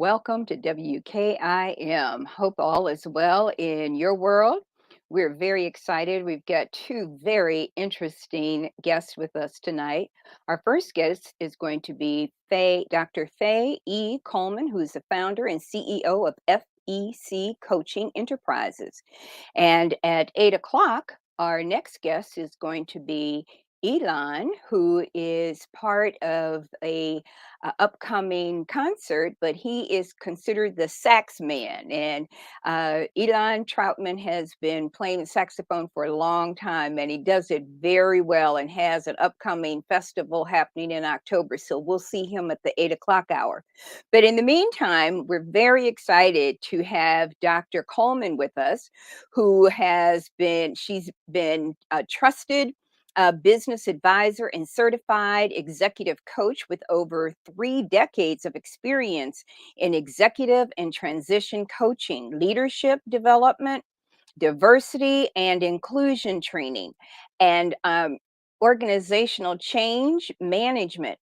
welcome to WKIM. Hope all is well in your world. We're very excited. We've got two very interesting guests with us tonight. Our first guest is going to be Dr. Faye E. Coleman, who is the founder and CEO of FEC Coaching Enterprises. And at 8 o'clock, our next guest is going to be Elon, who is part of a upcoming concert, but he is considered the sax man. And Elon Troutman has been playing the saxophone for a long time, and he does it very well and has an upcoming festival happening in October. So we'll see him at the 8 o'clock hour. But in the meantime, we're very excited to have Dr. Coleman with us, she's been a trusted business advisor and certified executive coach with over 3 decades of experience in executive and transition coaching, leadership development, diversity and inclusion training, and organizational change management.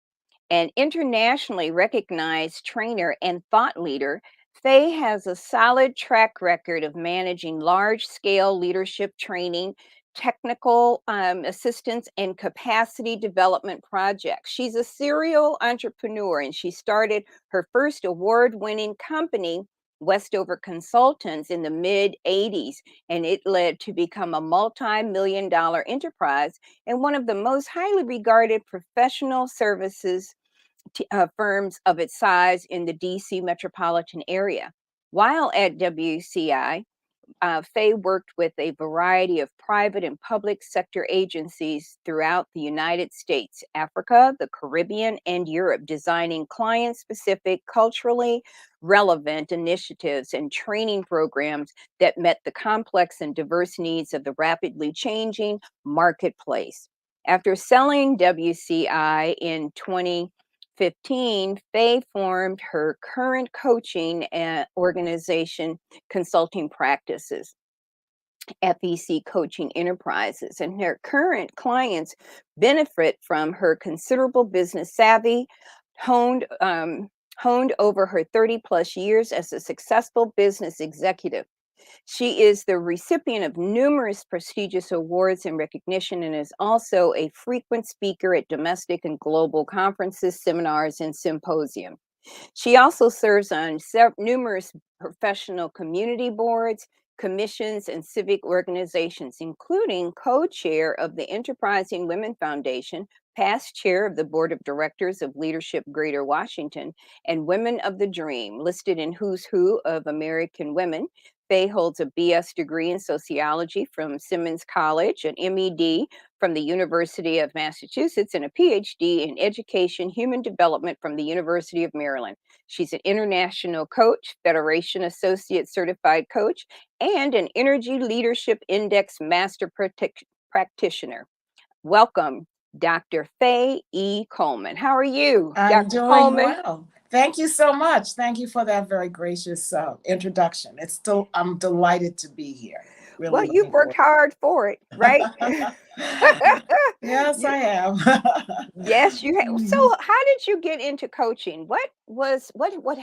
An internationally recognized trainer and thought leader, Faye has a solid track record of managing large scale leadership training, technical assistance, and capacity development projects. She's a serial entrepreneur and she started her first award winning company, Westover Consultants, in the mid 80s, and it led to become a multi-million-dollar enterprise and one of the most highly regarded professional services firms of its size in the DC metropolitan area. While at WCI, Faye worked with a variety of private and public sector agencies throughout the United States, Africa, the Caribbean, and Europe, designing client specific, culturally relevant initiatives and training programs that met the complex and diverse needs of the rapidly changing marketplace. After selling WCI in 2015, Faye formed her current coaching organization, Consulting Practices, FEC Coaching Enterprises, and her current clients benefit from her considerable business savvy, honed over her 30 plus years as a successful business executive. She is the recipient of numerous prestigious awards and recognition and is also a frequent speaker at domestic and global conferences, seminars, and symposiums. She also serves on numerous professional community boards, commissions, and civic organizations, including co-chair of the Enterprising Women Foundation, past chair of the board of directors of Leadership Greater Washington, and Women of the Dream, listed in Who's Who of American Women. Faye holds a BS degree in sociology from Simmons College, an MED from the University of Massachusetts, and a PhD in education human development from the University of Maryland. She's an international coach, Federation Associate Certified Coach, and an Energy Leadership Index Master Practitioner. Welcome, Dr. Faye E. Coleman. How are you, I'm Dr. doing Coleman? well. Thank you so much. Thank you for that very gracious introduction. I'm delighted to be here. Really Well, you've looking worked forward. hard for it, right? Yes, I have. Yes, you have. So, Mhm. how did you get into coaching? What was Well,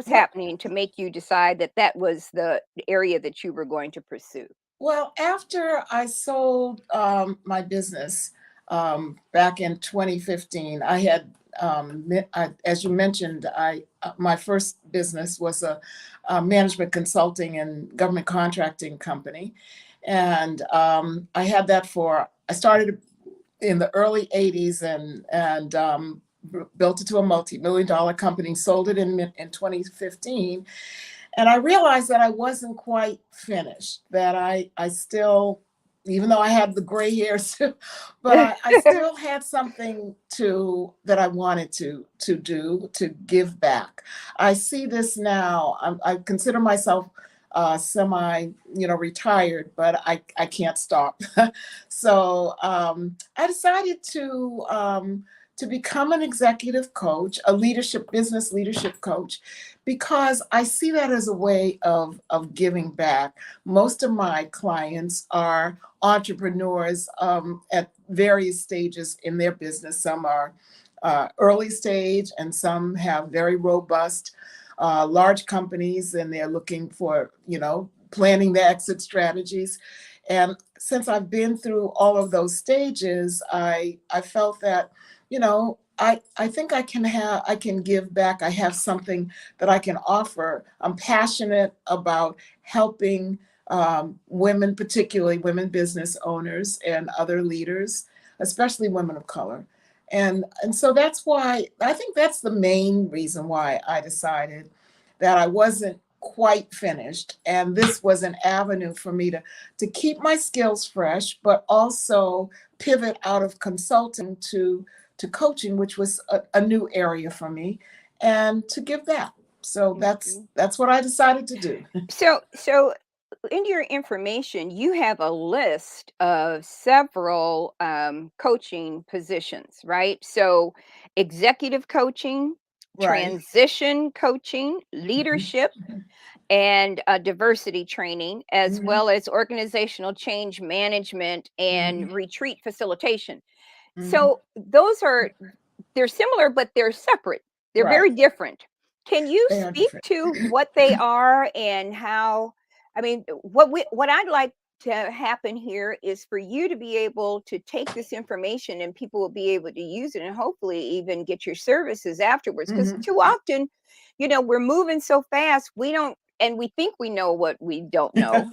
happening to make you decide that that was the area that you were going to pursue? well, after I sold my business back in 2015, I had, as you mentioned, my first business was a management consulting and government contracting company, and I started in the early 80s and built it to a multi-million-dollar company, sold it in 2015, and I realized that I wasn't quite finished, that I still, even though I had the gray hairs, but I still had something that I wanted to do, to give back. I see this now. I consider myself semi, retired, but I can't stop. So I decided to become an executive coach, a business leadership coach, because I see that as a way of giving back. Most of my clients are entrepreneurs at various stages in their business. Some are early stage and some have very robust large companies, and they're looking for, planning their exit strategies. And since I've been through all of those stages, I felt that, I think I can give back. I have something that I can offer. I'm passionate about helping women, particularly women business owners and other leaders, especially women of color. And so that's why I think that's the main reason why I decided that I wasn't quite finished, and this was an avenue for me to keep my skills fresh, but also pivot out of consulting to coaching, which was a new area for me, and to give back. So Mhm. that's what I decided to do. So in your information, you have a list of several coaching positions, right? So, executive coaching, Right. transition coaching, Mhm. leadership, and diversity training, as Mhm. well as organizational change management Mhm. and retreat facilitation. Mhm. So, they're similar, but they're separate. They're Right. very different. Can you They are speak different. to what they are and how? I mean, what I'd like to happen here is for you to be able to take this information and people will be able to use it and hopefully even get your services afterwards. Because Mhm. too often, we're moving so fast, we don't, and we think we know what we don't know.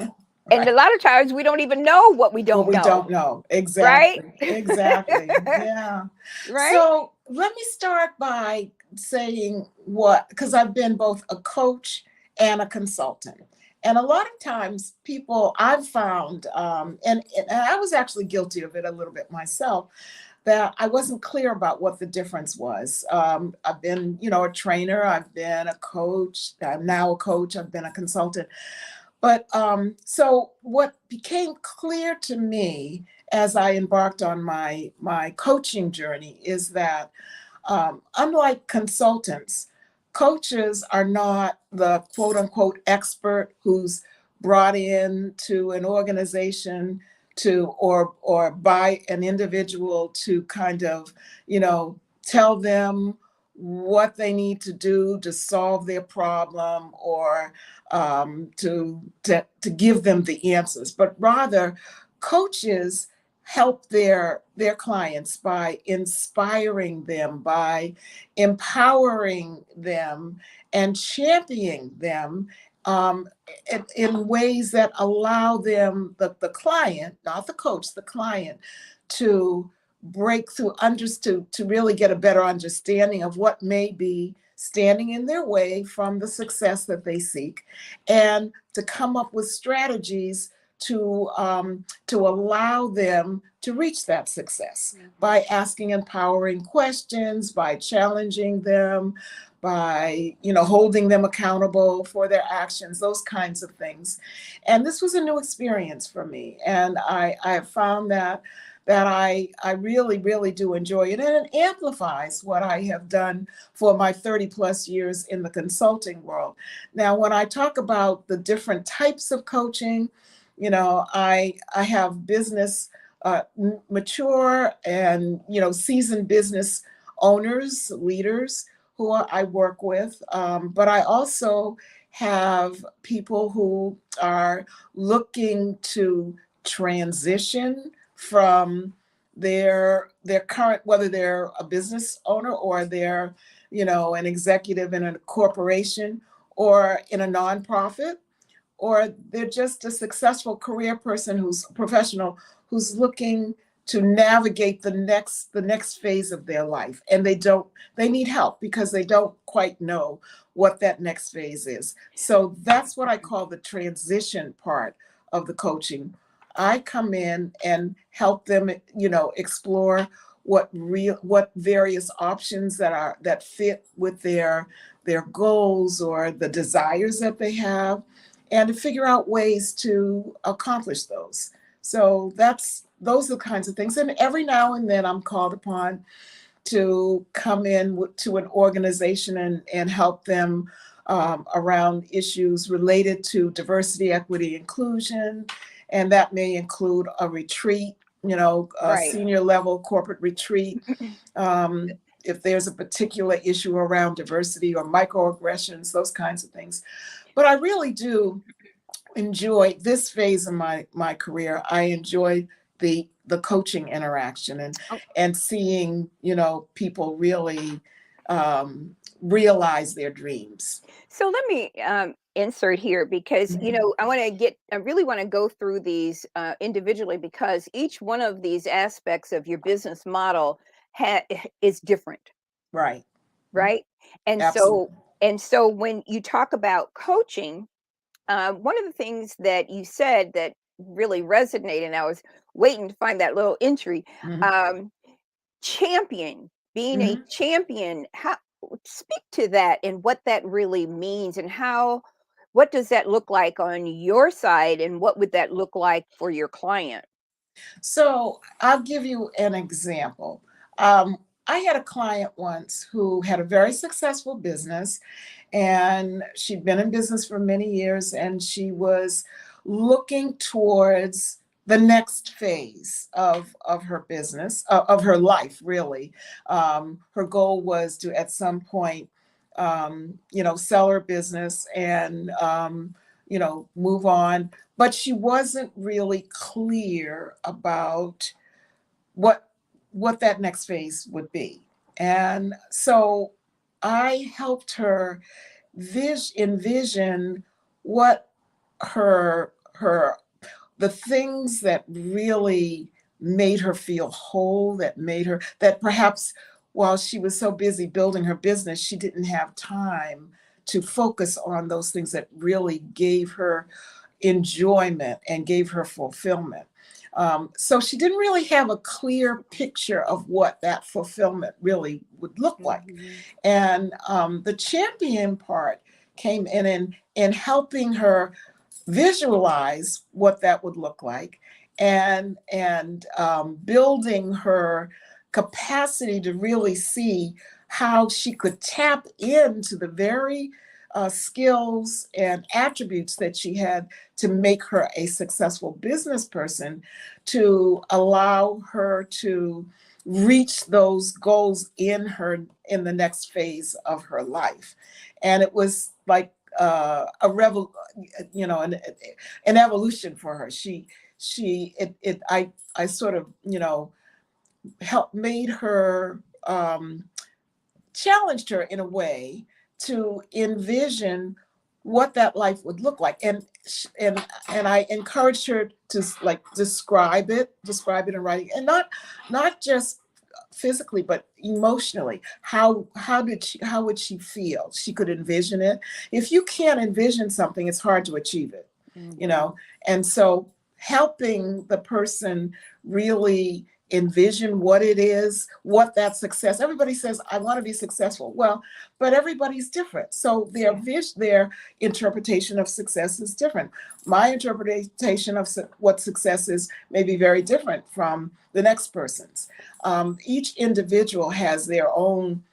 And Right. a lot of times we don't even know what we What don't we know, don't know. right? Exactly. Exactly. Yeah. Right? So let me start by saying what, because I've been both a coach and a consultant. And a lot of times people I've found, and I was actually guilty of it a little bit myself, that I wasn't clear about what the difference was. I've been, a trainer, I've been a coach, I'm now a coach, I've been a consultant. But so what became clear to me as I embarked on my coaching journey is that unlike consultants, coaches are not the quote unquote expert who's brought in to an organization to or by an individual to kind of, tell them what they need to do to solve their problem, or to give them the answers, but rather coaches help their clients by inspiring them, by empowering them, and championing them in ways that allow them, the client, not the coach, the client, to break through, to really get a better understanding of what may be standing in their way from the success that they seek, and to come up with strategies to allow them to reach that success Mhm. by asking empowering questions, by challenging them, by holding them accountable for their actions, those kinds of things. And this was a new experience for me, and I have found that I really, really do enjoy it. And it amplifies what I have done for my 30 plus years in the consulting world. Now, when I talk about the different types of coaching, I have business, mature and, seasoned business owners, leaders who I work with. But I also have people who are looking to transition from their current, whether they're a business owner or they're an executive in a corporation or in a nonprofit, or they're just a successful career person who's professional, who's looking to navigate the next phase of their life, and they need help because they don't quite know what that next phase is. So that's what I call the transition part of the coaching. I come in and help them, explore what various options that fit with their goals or the desires that they have, and to figure out ways to accomplish those. So those are the kinds of things. And every now and then I'm called upon to come in to an organization and help them around issues related to diversity, equity, inclusion. And that may include a retreat, a Right. senior level corporate retreat. if there's a particular issue around diversity or microaggressions, those kinds of things. But I really do enjoy this phase of my career. I enjoy the coaching interaction Oh, and seeing, people really realize their dreams. so let me insert here because Mhm. I really want to go through these individually because each one of these aspects of your business model is different, Right. Mhm. right? And so Absolutely. and so when you talk about coaching, one of the things that you said that really resonated, and I was waiting to find that little entry. Mhm. Um, Champion, being a Mhm. champion, how speak to that and what that really means and what does that look like on your side and what would that look like for your client? So I'll give you an example. Um, I had a client once who had a very successful business, and she'd been in business for many years, and she was looking towards the next phase of her business, of her life, really. Her goal was to, at some point, sell her business and, move on, but she wasn't really clear about what that next phase would be. And so I helped her envision what her the things that really made her feel whole, that perhaps while she was so busy building her business, she didn't have time to focus on those things that really gave her enjoyment and gave her fulfillment. So she didn't really have a clear picture of what that fulfillment really would look like. Mhm. And the champion part came in helping her visualize what that would look like, and building her capacity to really see how she could tap into the very skills and attributes that she had to make her a successful business person, to allow her to reach those goals in the next phase of her life. And it was like a revel you know an evolution for her. She it I sort of, helped made her, challenged her in a way to envision what that life would look like. And I encouraged her to, like, describe it in writing, and not just physically but emotionally. How would she feel? She could envision it. If you can't envision something, it's hard to achieve it, you Mhm. know. And so helping the person really envision what it is, what that success. Everybody says, I want to be successful. Well, but everybody's different. So Yeah. their interpretation of success is different. My interpretation of what success is may be very different from the next person's. Each individual has their own,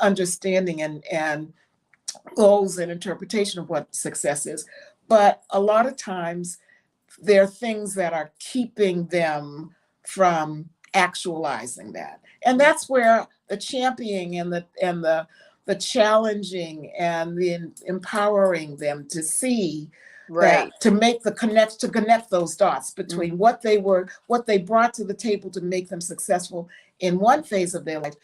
understanding and goals and interpretation of what success is. But a lot of times there are things that are keeping them from actualizing that. And Mm. that's where the championing and the challenging and the empowering them to see that, Right. to make to connect those dots between Mhm. what they brought to the table to make them successful in one phase of their life,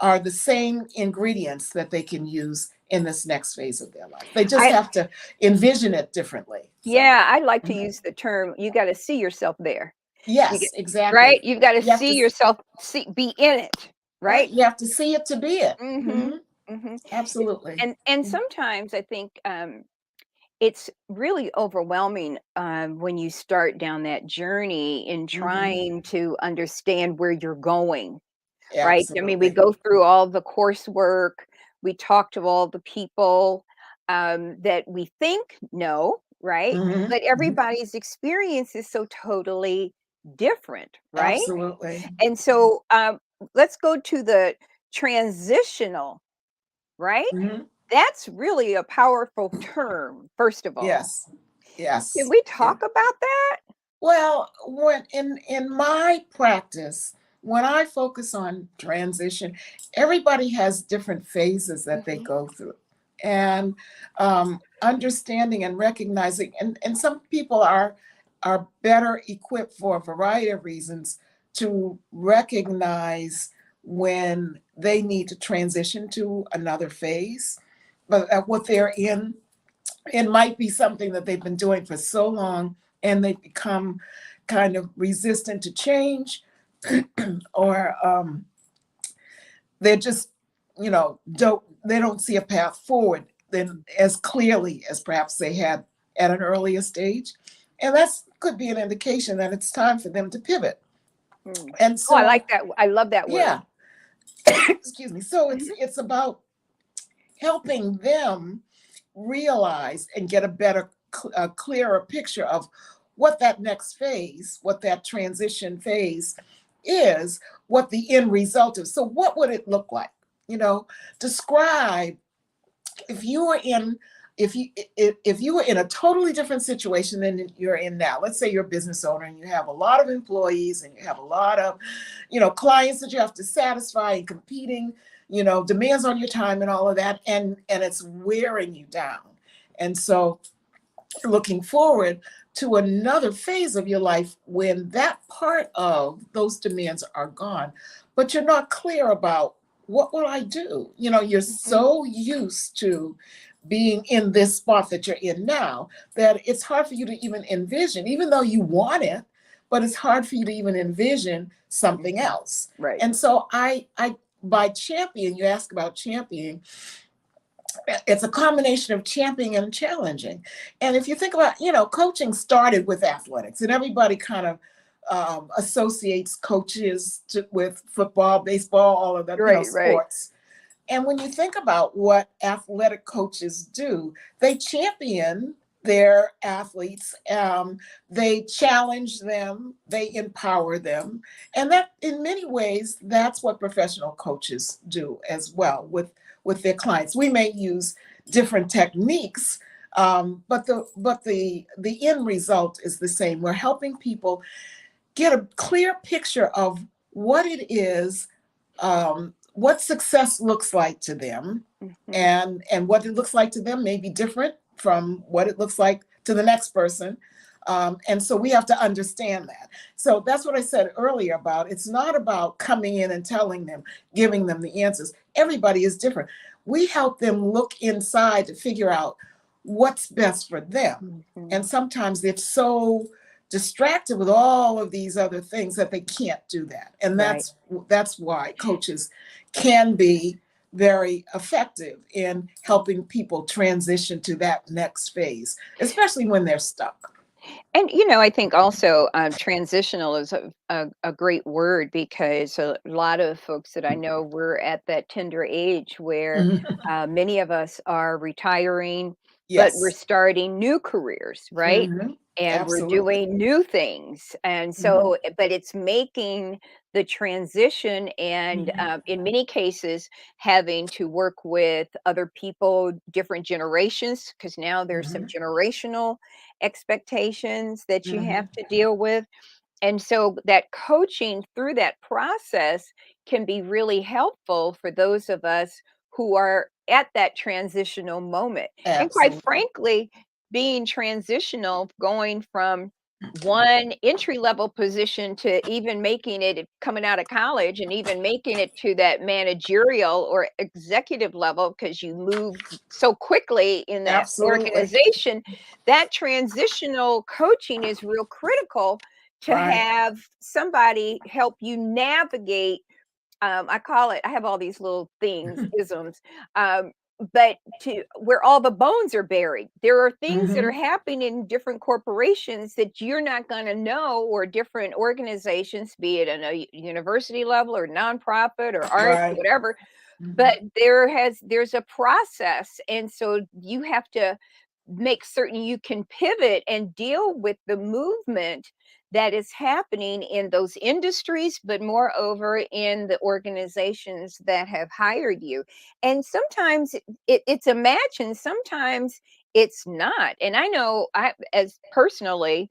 are the same ingredients that they can use in this next phase of their life. They just I have to envision it differently. So, Yeah, I like to mhm. use the term, you gotta see yourself there. You get Yes, right? exactly. You've gotta You have see to, yourself, be in it, right? right? You have to see it to be it. Mhm. Hmm. Mhm. Absolutely. And sometimes I think, it's really overwhelming, when you start down that journey in Hmm. trying to understand where you're going, right? I mean, we Absolutely. go through all the coursework, we talk to all the people, that we think know, right? Hmm. But Hmm. everybody's experience is so totally different, right? Absolutely. And so, let's go to the transitional, right? Hmm. That's really a powerful term, first of all. Yes. Can Yes. we Yeah. talk about that? Well, when in my practice, when I focus on transition, everybody has different phases that they Mhm. go through. And understanding and recognizing, and some people are better equipped for a variety of reasons to recognize when they need to transition to another phase. But what they're in, it might be something that they've been doing for so long and they become kind of resistant to change, or they're just, they don't see a path forward then as clearly as perhaps they had at an earlier stage. And that's could be an indication that it's time for them to pivot. Mm. And Oh, I like so, that. I love that yeah, word. excuse me. So Mhm. it's about helping them realize and get a better, a clearer picture of what that next phase, what that transition phase is, what the end result is. So, what would it look like? You know, describe if you were in if you were in a totally different situation than you're in now. Let's say you're a business owner and you have a lot of employees and you have a lot of, clients that you have to satisfy and competing, demands on your time and all of that, and it's wearing you down. And so looking forward to another phase of your life when that part of those demands are gone, but you're not clear about what will I do? You're Mhm. so used to being in this spot that you're in now that it's hard for you to even envision, even though you want it, but it's hard for you to even envision something Mhm. else. Right. And so I by champion, you ask about championing, it's a combination of championing and challenging. And if you think about, coaching started with athletics, and everybody kind of associates coaches with football, baseball, all of the, Right, right. sports. And when you think about what athletic coaches do, they champion their athletes, they challenge them, they empower them. And that, in many ways, that's what professional coaches do as well with their clients. We may use different techniques, but the end result is the same. We're helping people get a clear picture of what it is, what success looks like to them, Mhm. and what it looks like to them may be different from what it looks like to the next person. And so we have to understand that. So that's what I said earlier about it's not about coming in and telling them, giving them the answers. Everybody is different. We help them look inside to figure out what's best for them. Mhm. And sometimes they're so distracted with all of these other things that they can't do that. And Right. that's why coaches can be very effective in helping people transition to that next phase, especially when they're stuck. And, I think also transitional is a great word because a lot of folks that I know, we're at that tender age where Mhm. many of us are retiring, but we're Yes. starting new careers, right? Hmm. And we're Absolutely. doing new things. And Hmm. so, but it's making the transition, and Hmm. in many cases, having to work with other people, different generations, because now there's some Hmm. generational expectations that you have Hmm. to deal with. And so that coaching through that process can be really helpful for those of us who are at that transitional moment. And quite Absolutely. frankly, being transitional, going from one entry level position to even making it coming out of college and even making it to that managerial or executive level because you move so quickly in that Absolutely. organization, that transitional coaching is real critical to Right. have somebody help you navigate. I call it, I have all these little things, isms, um, but to where all the bones are buried. There are things that are Hmm. happening in different corporations that you're not going to know, or different organizations, be it at a university level or nonprofit or arts, Right. whatever. Hmm. But there's a process, and so you have to make certain you can pivot and deal with the movement that is happening in those industries, but moreover in the organizations that have hired you. And sometimes it's a match, and sometimes it's not. And I know, I as personally,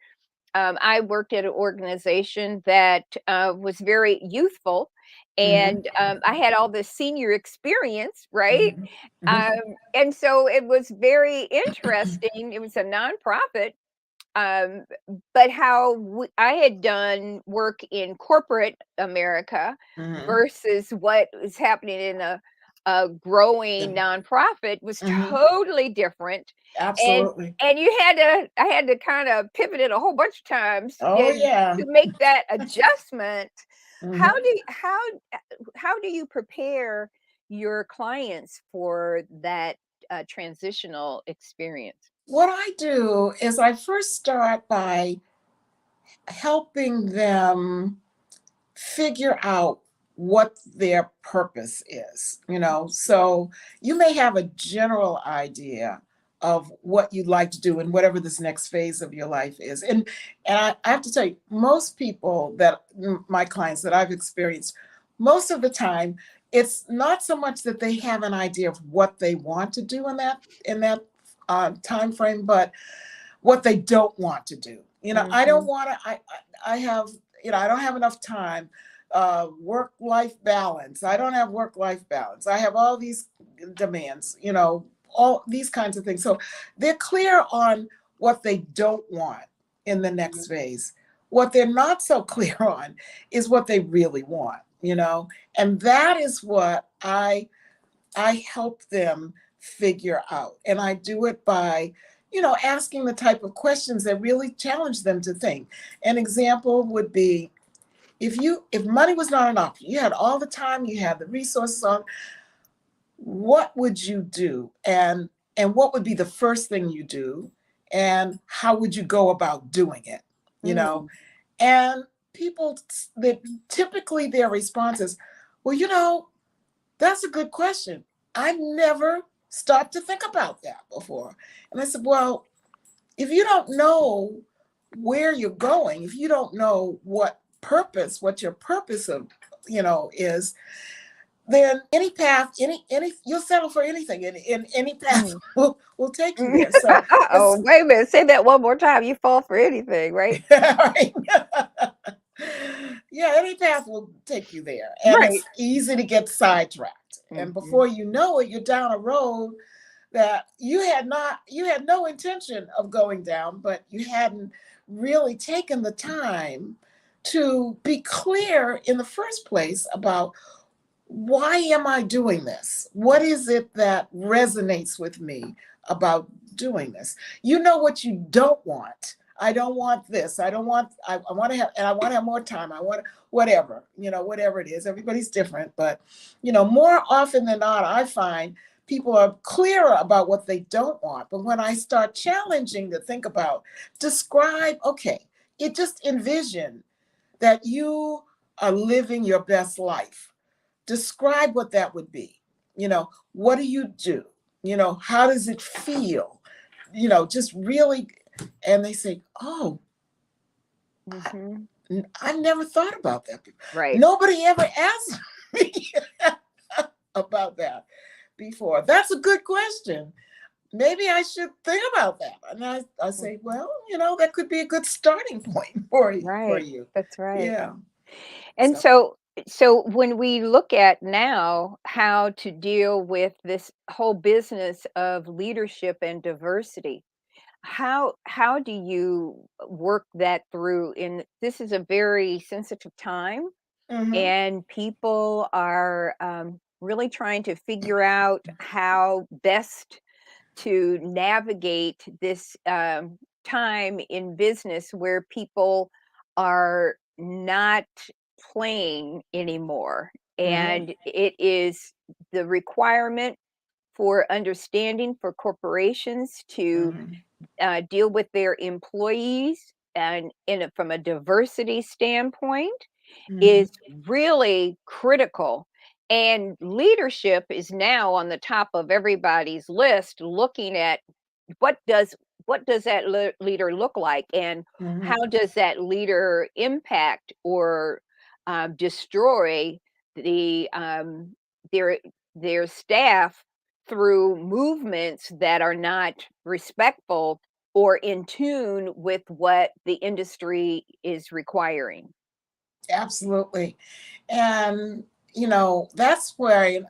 I worked at an organization that was very youthful, Hmm. and I had all this senior experience, right? Hmm. Um, and so it was very interesting. It was a nonprofit, um, but how I had done work in corporate America Hmm. versus what was happening in a growing nonprofit was Hmm. totally different, and Absolutely. I had to kind of pivot it a whole bunch of times Oh and yeah. to make that adjustment. How Hmm. do you, how do you prepare your clients for that transitional experience? What I do is I first start by helping them figure out what their purpose is, you know. So you may have a general idea of what you'd like to do in whatever this next phase of your life is. And I have to tell you, most people that my clients that I've experienced, most of the time, it's not so much that they have an idea of what they want to do in that time frame, but what they don't want to do. You know, I don't Mhm. want to. I have, I don't have enough time. Work life balance. I don't have work life balance. I have all these demands. All these kinds of things. So they're clear on what they don't want in the next phase. What they're not so clear on is what they really want. And that is what I help them figure out. And I do it by, asking the type of questions that really challenge them to think. An example would be if money was not an option, you had all the time, you had the resources on, what would you do? And what would be the first thing you do? And how would you go about doing it? You know? Mm. And people that typically their response is, well, that's a good question. I never stopped to think about that before. And I said, well, if you don't know where you're going, if you don't know what your purpose of, is, then any path, any you'll settle for anything, and any path Mm. will take you there. So Oh, it's wait a minute, say that one more time, you fall for anything, right? right. Yeah, any path will take you there. And Right. it's easy to get sidetracked. And Mhm. before you know it, you're down a road that you had no intention of going down, but you hadn't really taken the time to be clear in the first place about why am I doing this? What is it that resonates with me about doing this? You know what you don't want. I don't want this. I want to have, and I want to have more time. I want whatever, whatever it is. Everybody's different, but, more often than not, I find people are clearer about what they don't want. But when I start challenging to think about, describe, okay, it just envision that you are living your best life. Describe what that would be. What do you do? How does it feel? Just really. And they say, oh, I, Mhm. I never thought about that. Right. Nobody ever asked me about that before. That's a good question. Maybe I should think about that. And I Mm. say, well, that could be a good starting point for Right. you. That's right. Yeah. And So. so when we look at now how to deal with this whole business of leadership and diversity, how do you work that through? In this is a very sensitive time, Hmm. and people are really trying to figure out how best to navigate this time in business where people are not playing anymore. Hmm. And it is the requirement for understanding for corporations to Hmm. deal with their employees and from a diversity standpoint Hmm. is really critical. And leadership is now on the top of everybody's list, looking at what does what does that leader look like, and Hmm. how does that leader impact or destroy the their their staff through movements that are not respectful or in tune with what the industry is requiring. Absolutely. And, that's why,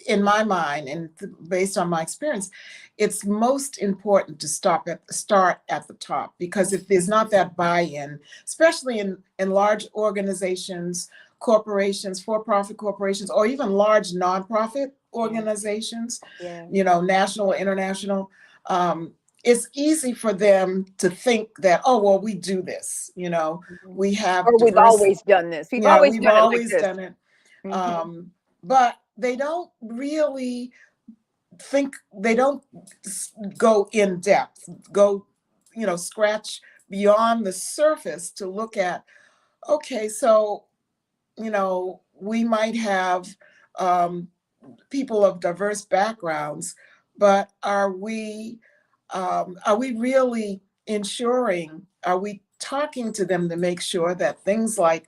in my mind, and based on my experience, it's most important to start at the top, because if there's not that buy-in, especially in large organizations, corporations, for-profit corporations, or even large nonprofit Yeah, organizations, yeah. national or international, um, it's easy for them to think that, oh, well, we do this, Mhm. we have Or we've diverse, always done this. We've yeah, always we've done it like always this. done it. Mhm. um, but they don't really they don't go in depth, go, scratch beyond the surface to look at, okay, so, we might have um, people of diverse backgrounds, but are we really ensuring, are we talking to them to make sure that things like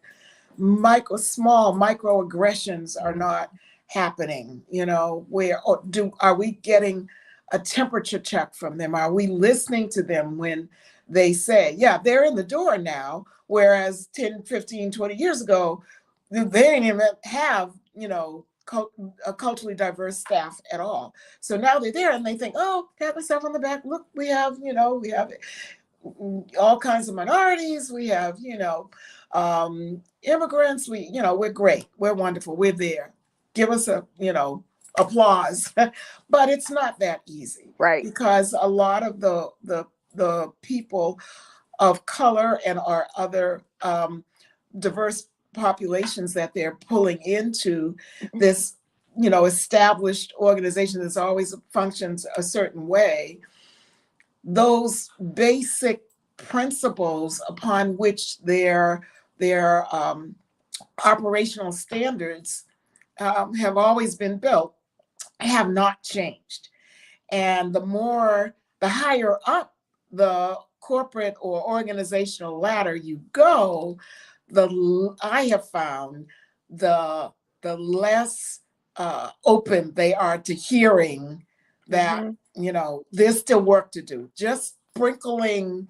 small microaggressions are Mm. not happening, where, or are we getting a temperature check from them? Are we listening to them when they say, yeah, they're in the door now, whereas 10, 15, 20 years ago, they didn't even have, a culturally diverse staff at all. So now they're there and they think, oh, pat myself on the back, look, we have all kinds of minorities. We have, immigrants. We're great. We're wonderful. We're there. Give us applause. But it's not that easy, Right. because a lot of the people of color and our other diverse populations that they're pulling into this, established organization that's always functions a certain way, those basic principles upon which their operational standards have always been built have not changed. And the higher up the corporate or organizational ladder you go, I have found the the less open they are to hearing that, Mhm. there's still work to do. Just sprinkling,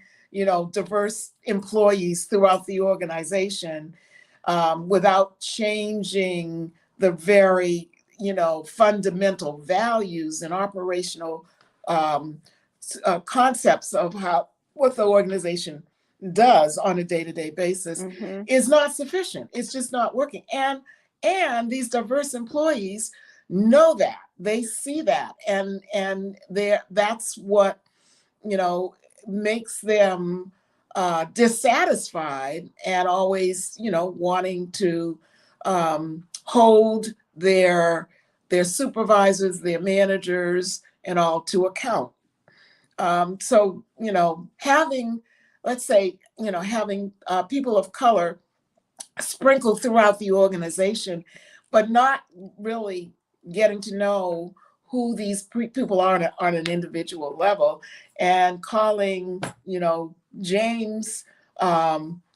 diverse employees throughout the organization, without changing the very, fundamental values and operational um, concepts of what the organization does on a day-to-day basis Mhm. is not sufficient. It's just not working. And these diverse employees know that. They see that, and that's what, you know makes them dissatisfied, and always, wanting to hold their supervisors, their managers, and all to account. So, having, let's say, having people of color sprinkled throughout the organization, but not really getting to know who these people are on an individual level, and calling, James,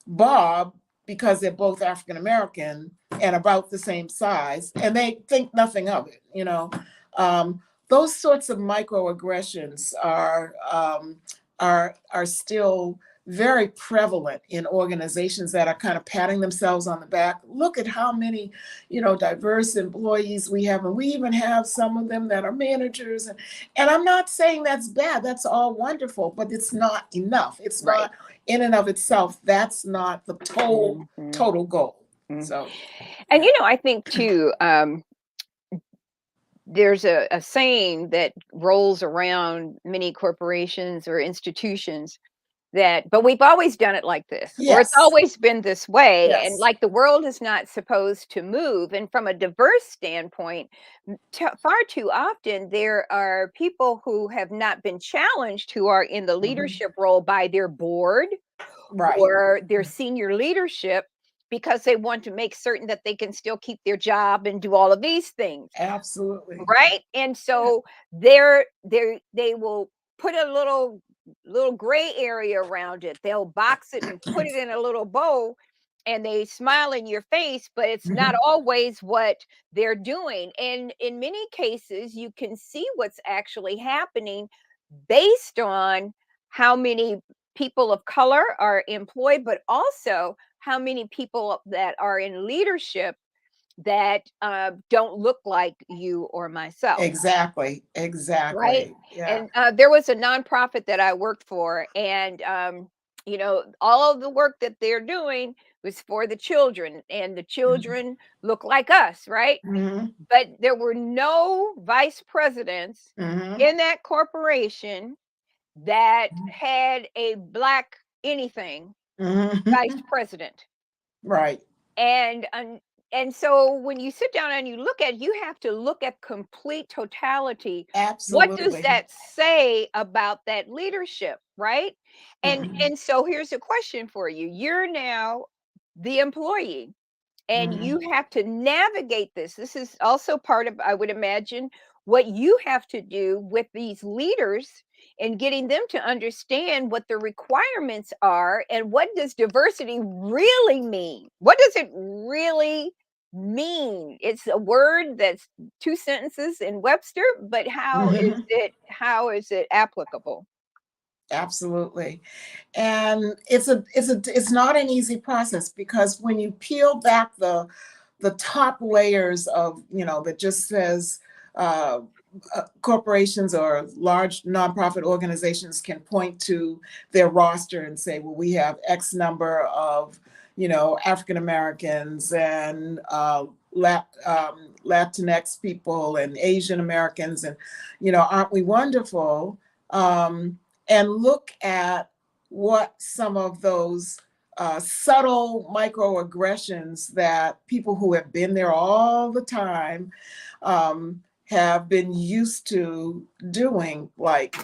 Bob, because they're both African American and about the same size, and they think nothing of it. Those sorts of microaggressions are still very prevalent in organizations that are kind of patting themselves on the back. Look at how many, diverse employees we have, and we even have some of them that are managers. And I'm not saying that's bad. That's all wonderful, but it's not enough. It's Right. not in and of itself. That's not the Mhm. total goal. Mm. So, And yeah. I think too, there's a saying that rolls around many corporations or institutions that, but we've always done it like this, or it's Yes. always been this way, and Yes. like the world is not supposed to move. And from a diverse standpoint, far too often there are people who have not been challenged, who are in the Mhm. leadership role by their board Right. or their senior leadership, because they want to make certain that they can still keep their job and do all of these things. Absolutely. Right? And Yeah. so they will put a little gray area around it. They'll box it and put it in a little bow, and they smile in your face, but it's not Mhm. always what they're doing. And in many cases, you can see what's actually happening based on how many people of color are employed, but also how many people that are in leadership that don't look like you or myself. Exactly, Right? exactly. Yeah. And, there was a nonprofit that I worked for, and, all of the work that they're doing was for the children, and the Mhm. children look like us, right? Mhm. But there were no vice presidents Mhm. in that corporation that had a black anything vice Mhm. president. Right. And and so when you sit down and you look at, you have to look at complete totality. What does Absolutely. that say about that leadership, right? Mhm. And so here's a question for you. You're now the employee, and you Mhm. have to navigate this. This is also part of, I would imagine, what you have to do with these leaders and getting them to understand what the requirements are and what does diversity really mean? What does it really mean? It's a word that's two sentences in Webster, but Mhm. how is it applicable? Absolutely. And it's not an easy process because when you peel back the top layers of, that just says uh, corporations or large nonprofit organizations can point to their roster and say, well, we have X number of, African Americans and Latinx people and Asian Americans, and aren't we wonderful? And look at what some of those subtle microaggressions that people who have been there all the time have been used to doing, like,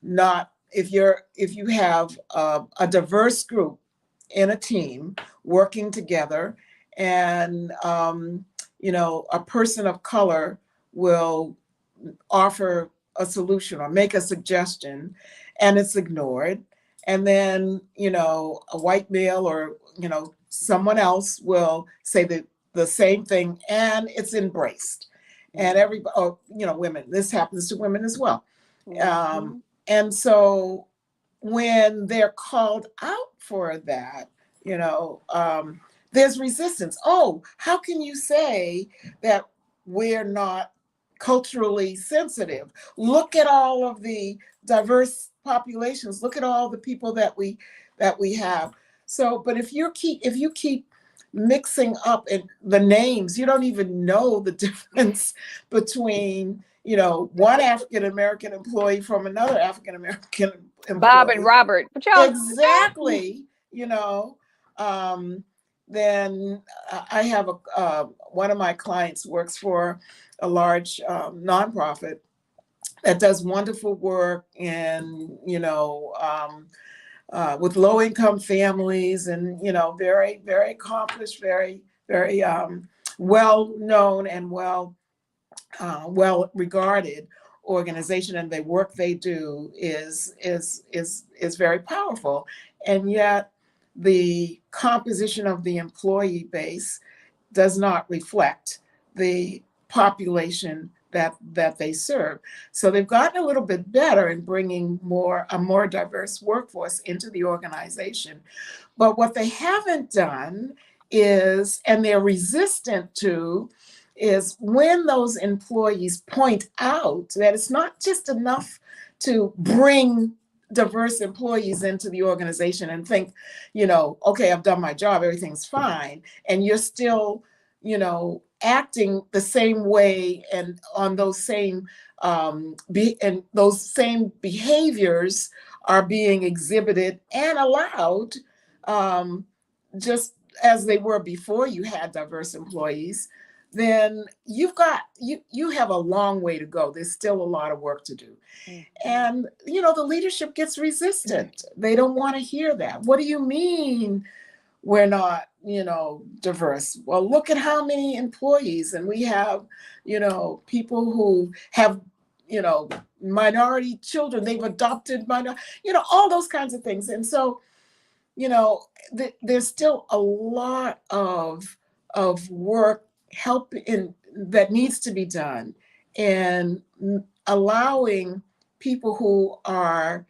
not if you have a diverse group in a team working together, and a person of color will offer a solution or make a suggestion, and it's ignored, and then a white male or someone else will say the same thing and it's embraced, and Mhm, everybody, oh, women, this happens to women as well. um, mhm, and so when they're called out for that, you know, um, there's resistance. Oh, how can you say that we're not culturally sensitive? Look at all of the diverse populations. Look at all the people that we have. So, but if you keep mixing up the names, you don't even know the difference between one African American employee from another African American Bob and employee. Robert. But y'all Exactly. Um, then I have one of my clients works for a large nonprofit that does wonderful work in with low income families, and very very accomplished, very very well known and well regarded organization, and the work they do is very powerful, and yet the composition of the employee base does not reflect the population that they serve. So they've gotten a little bit better in bringing a more diverse workforce into the organization. But what they haven't done is, and they're resistant to, is when those employees point out that it's not just enough to bring diverse employees into the organization and think, okay, I've done my job, everything's fine, and you're still, acting the same way and on those same and those same behaviors are being exhibited and allowed, um, just as they were before you had diverse employees, then you have a long way to go. There's still a lot of work to do. Mhm. And the leadership gets resistant. They don't want to hear that. What do you mean we're not, diverse? Well, look at how many employees, and we have, people who have, minority children. They've adopted all those kinds of things. And so you know, there's still a lot of work help in that needs to be done, and allowing people who are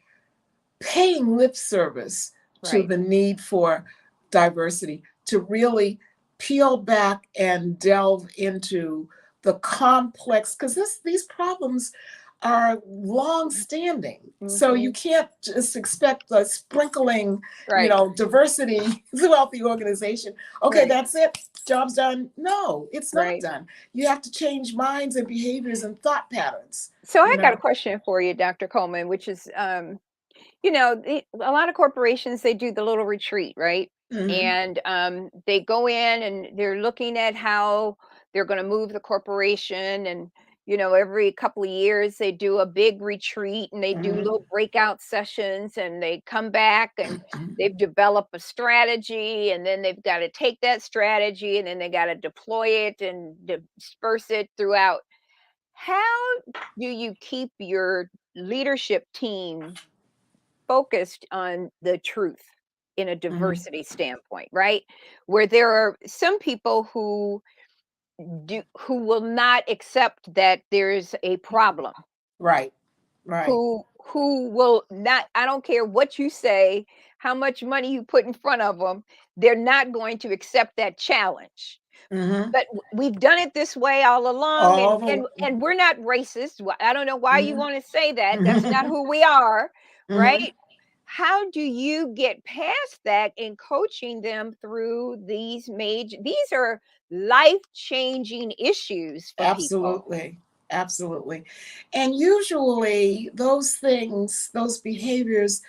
paying lip service to Right. the need for diversity, to really peel back and delve into the complex, because these problems are long standing. So you Hmm. can't just expect a sprinkling, Right. diversity throughout the organization. Okay, Right. that's it. Job's done. No, it's not Right. done. You have to change minds and behaviors and thought patterns, So you I got a know. question for you, Dr. Coleman, which is, a lot of corporations, they do the little retreat, right? Hmm. And they go in and they're looking at how they're going to move the corporation. And, every couple of years, they do a big retreat and they do Hmm. little breakout sessions and they come back and they've developed a strategy. And then they've got to take that strategy and then they got to deploy it and disperse it throughout. How do you keep your leadership team focused on the truth in a Hmm. diversity standpoint, right? Where there are some people who will not accept that there's a problem, Right, right. who will not, I don't care what you say, how much money you put in front of them, they're not going to accept that challenge. Hmm. But we've done it this way all along, and All the. we're not racist. I don't know why you Mhm. want to say that. That's not Mhm. who we are, Mhm. right? How do you get past that in coaching them through these are life-changing issues for people. Absolutely. Absolutely. And usually those things, those behaviors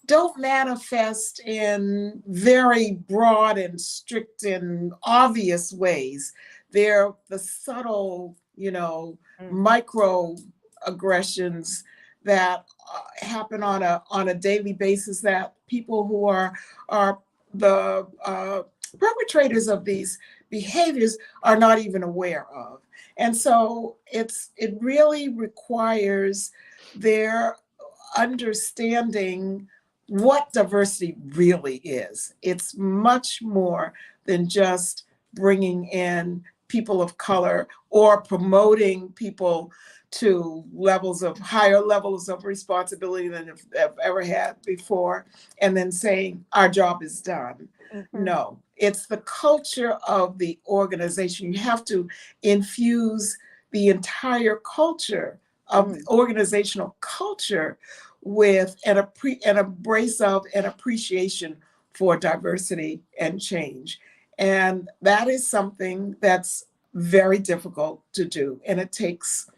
don't manifest in very broad and strict and obvious ways. They're the subtle, Mhm. microaggressions that happen on a daily basis that people who are the perpetrators of these behaviors are not even aware of. And so it really requires their understanding what diversity really is. It's much more than just bringing in people of color or promoting people to higher levels of responsibility than they've ever had before, and then saying our job is done. Mhm. No, it's the culture of the organization. You have to infuse the entire culture of the Mm. organizational culture with an embrace of an appreciation for diversity and change. And that is something that's very difficult to do. And it takes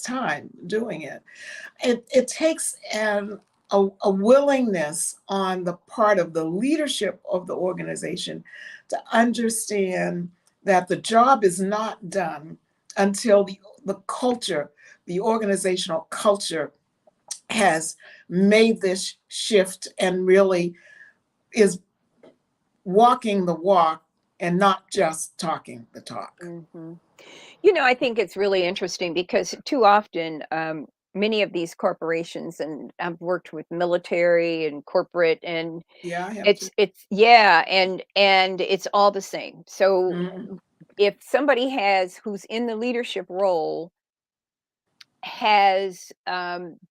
time doing it. It takes a willingness on the part of the leadership of the organization to understand that the job is not done until the organizational culture has made this shift and really is walking the walk and not just talking the talk. Mhm. I think it's really interesting because too often, many of these corporations, and I've worked with military and corporate, and Yeah, I have to. it's yeah, and it's all the same. So Mhm. if somebody who's in the leadership role has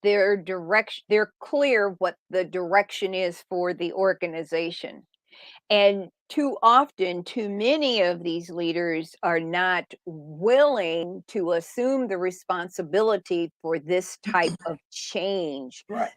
their direction, they're clear what the direction is for the organization. And too often, too many of these leaders are not willing to assume the responsibility for this type of change Right.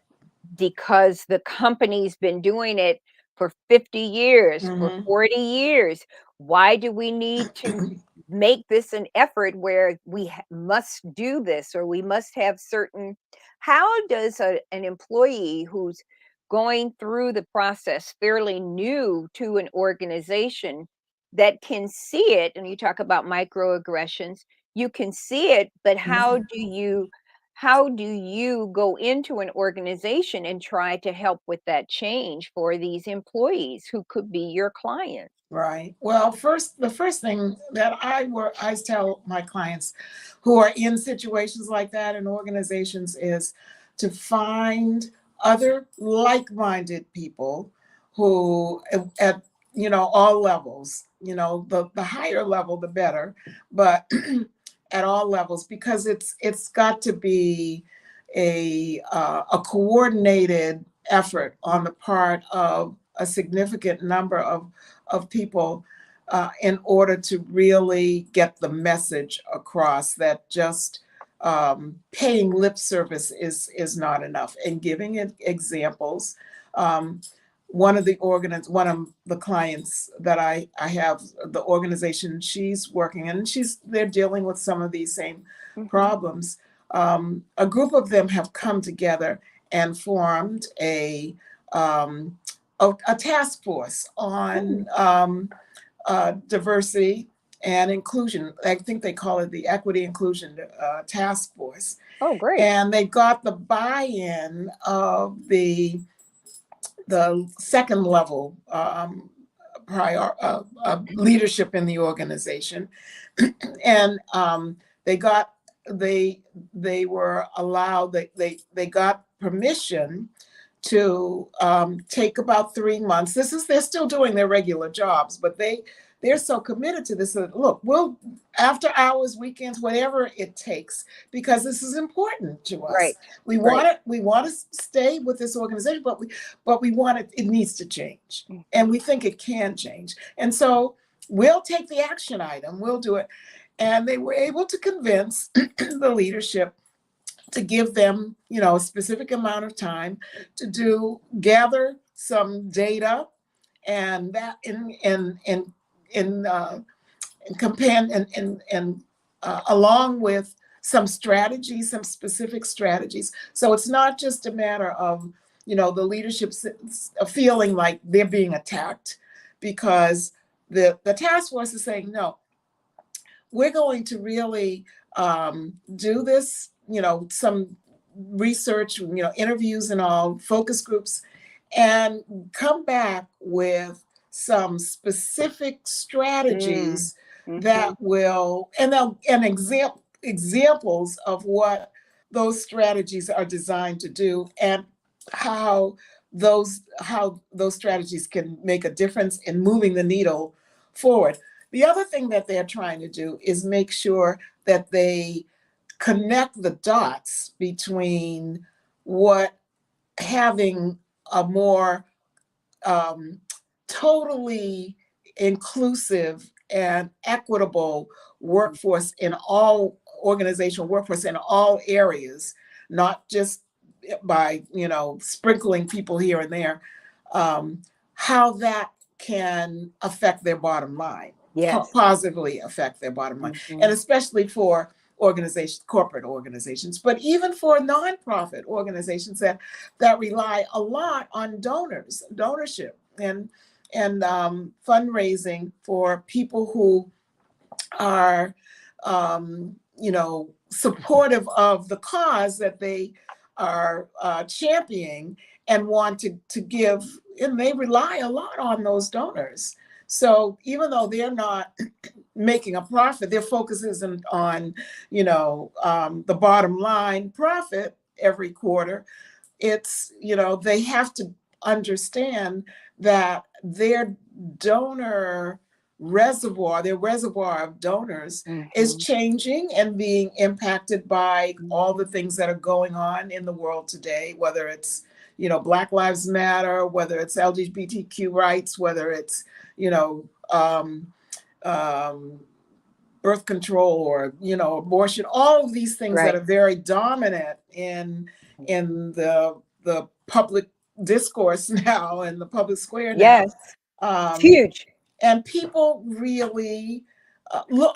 because the company's been doing it for 50 years, for Hmm. 40 years. Why do we need to make this an effort where we must do this or we must have certain? How does an employee who's going through the process fairly new to an organization that can see it, and you talk about microaggressions, you can see it, but how do you go into an organization and try to help with that change for these employees who could be your clients? Right. Well, the first thing that I tell my clients who are in situations like that in organizations is to find other like-minded people who at all levels, the higher level the better, but at all levels, because it's got to be a coordinated effort on the part of a significant number of people in order to really get the message across that just paying lip service is not enough, and giving it examples. Um, one of the clients that I have, the organization she's working in, they're dealing with some of these same Mhm. problems. A group of them have come together and formed um, a task force Mm. on diversity and inclusion. I think they call it the Equity Inclusion Task Force. Oh, great. And they got the buy-in of the second level leadership in the organization, and they got they they were allowed they got permission to take about 3 months. They're still doing their regular jobs, but they're so committed to this that, look, we'll, after hours, weekends, whatever it takes, because this is important to us. Right. Right. We want to stay with this organization, but we want it needs to change, and Mhm. we think it can change. And so we'll take the action item, we'll do it. And they were able to convince the leadership to give them, a specific amount of time to gather some data, and that in companion and along with some strategies, some specific strategies. So it's not just a matter of, the leadership feeling like they're being attacked, because the task force is saying, no, we're going to really do this, some research, interviews and all, focus groups, and come back with some specific Mm. strategies that Mhm. will, and examples of what those strategies are designed to do, and how those strategies can make a difference in moving the needle forward. The other thing that they're trying to do is make sure that they connect the dots between what having a more um, totally inclusive and equitable workforce in all organizational workforce in all areas, not just by sprinkling people here and there, um, how that can affect their bottom line, Yes. positively affect their bottom line, and Mhm. especially for corporate organizations, but even for nonprofit organizations that rely a lot on donorship, and fundraising for people who are supportive of the cause that they are championing, and want to give, and they rely a lot on those donors. So even though they're not making a profit, their focus isn't on the bottom line profit every quarter. It's, they have to understand that donor their reservoir of donors is Mhm. changing and being impacted by all the things that are going on in the world today, whether it's, Black Lives Matter, whether it's LGBTQ rights, whether it's, you know, um, um, birth control, or abortion, all of these things that Right. are very dominant in the public discourse now, in the public square now. Yes. It's um, huge. and people really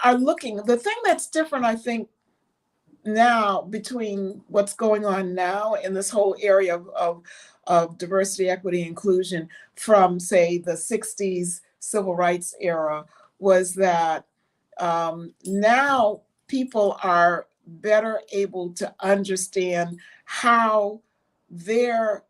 are looking. The thing that's different, I think, now between what's going on now in this whole area of diversity, equity, inclusion, from, say, the 60s civil rights era, was that now people are better able to understand how their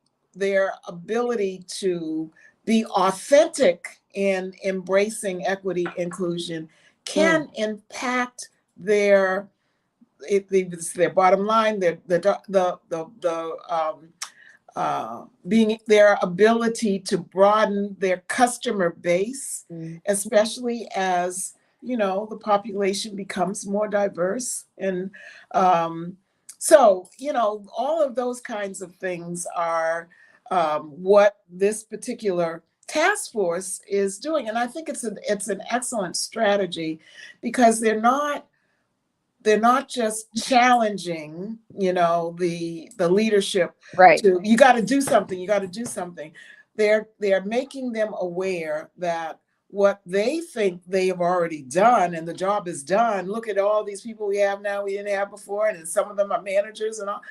ability to be authentic in embracing equity, inclusion, Mm. can impact their it's their bottom line, being their ability to broaden their customer base, Mhm. especially as the population becomes more diverse. And um, So, all of those kinds of things are what this particular task force is doing. And I think it's an excellent strategy because they're not just challenging, the leadership Right. to, you got to do something, you got to do something. They're making them aware that what they think they have already done and the job is done. Look at all these people we have now we didn't have before, and some of them are managers and all.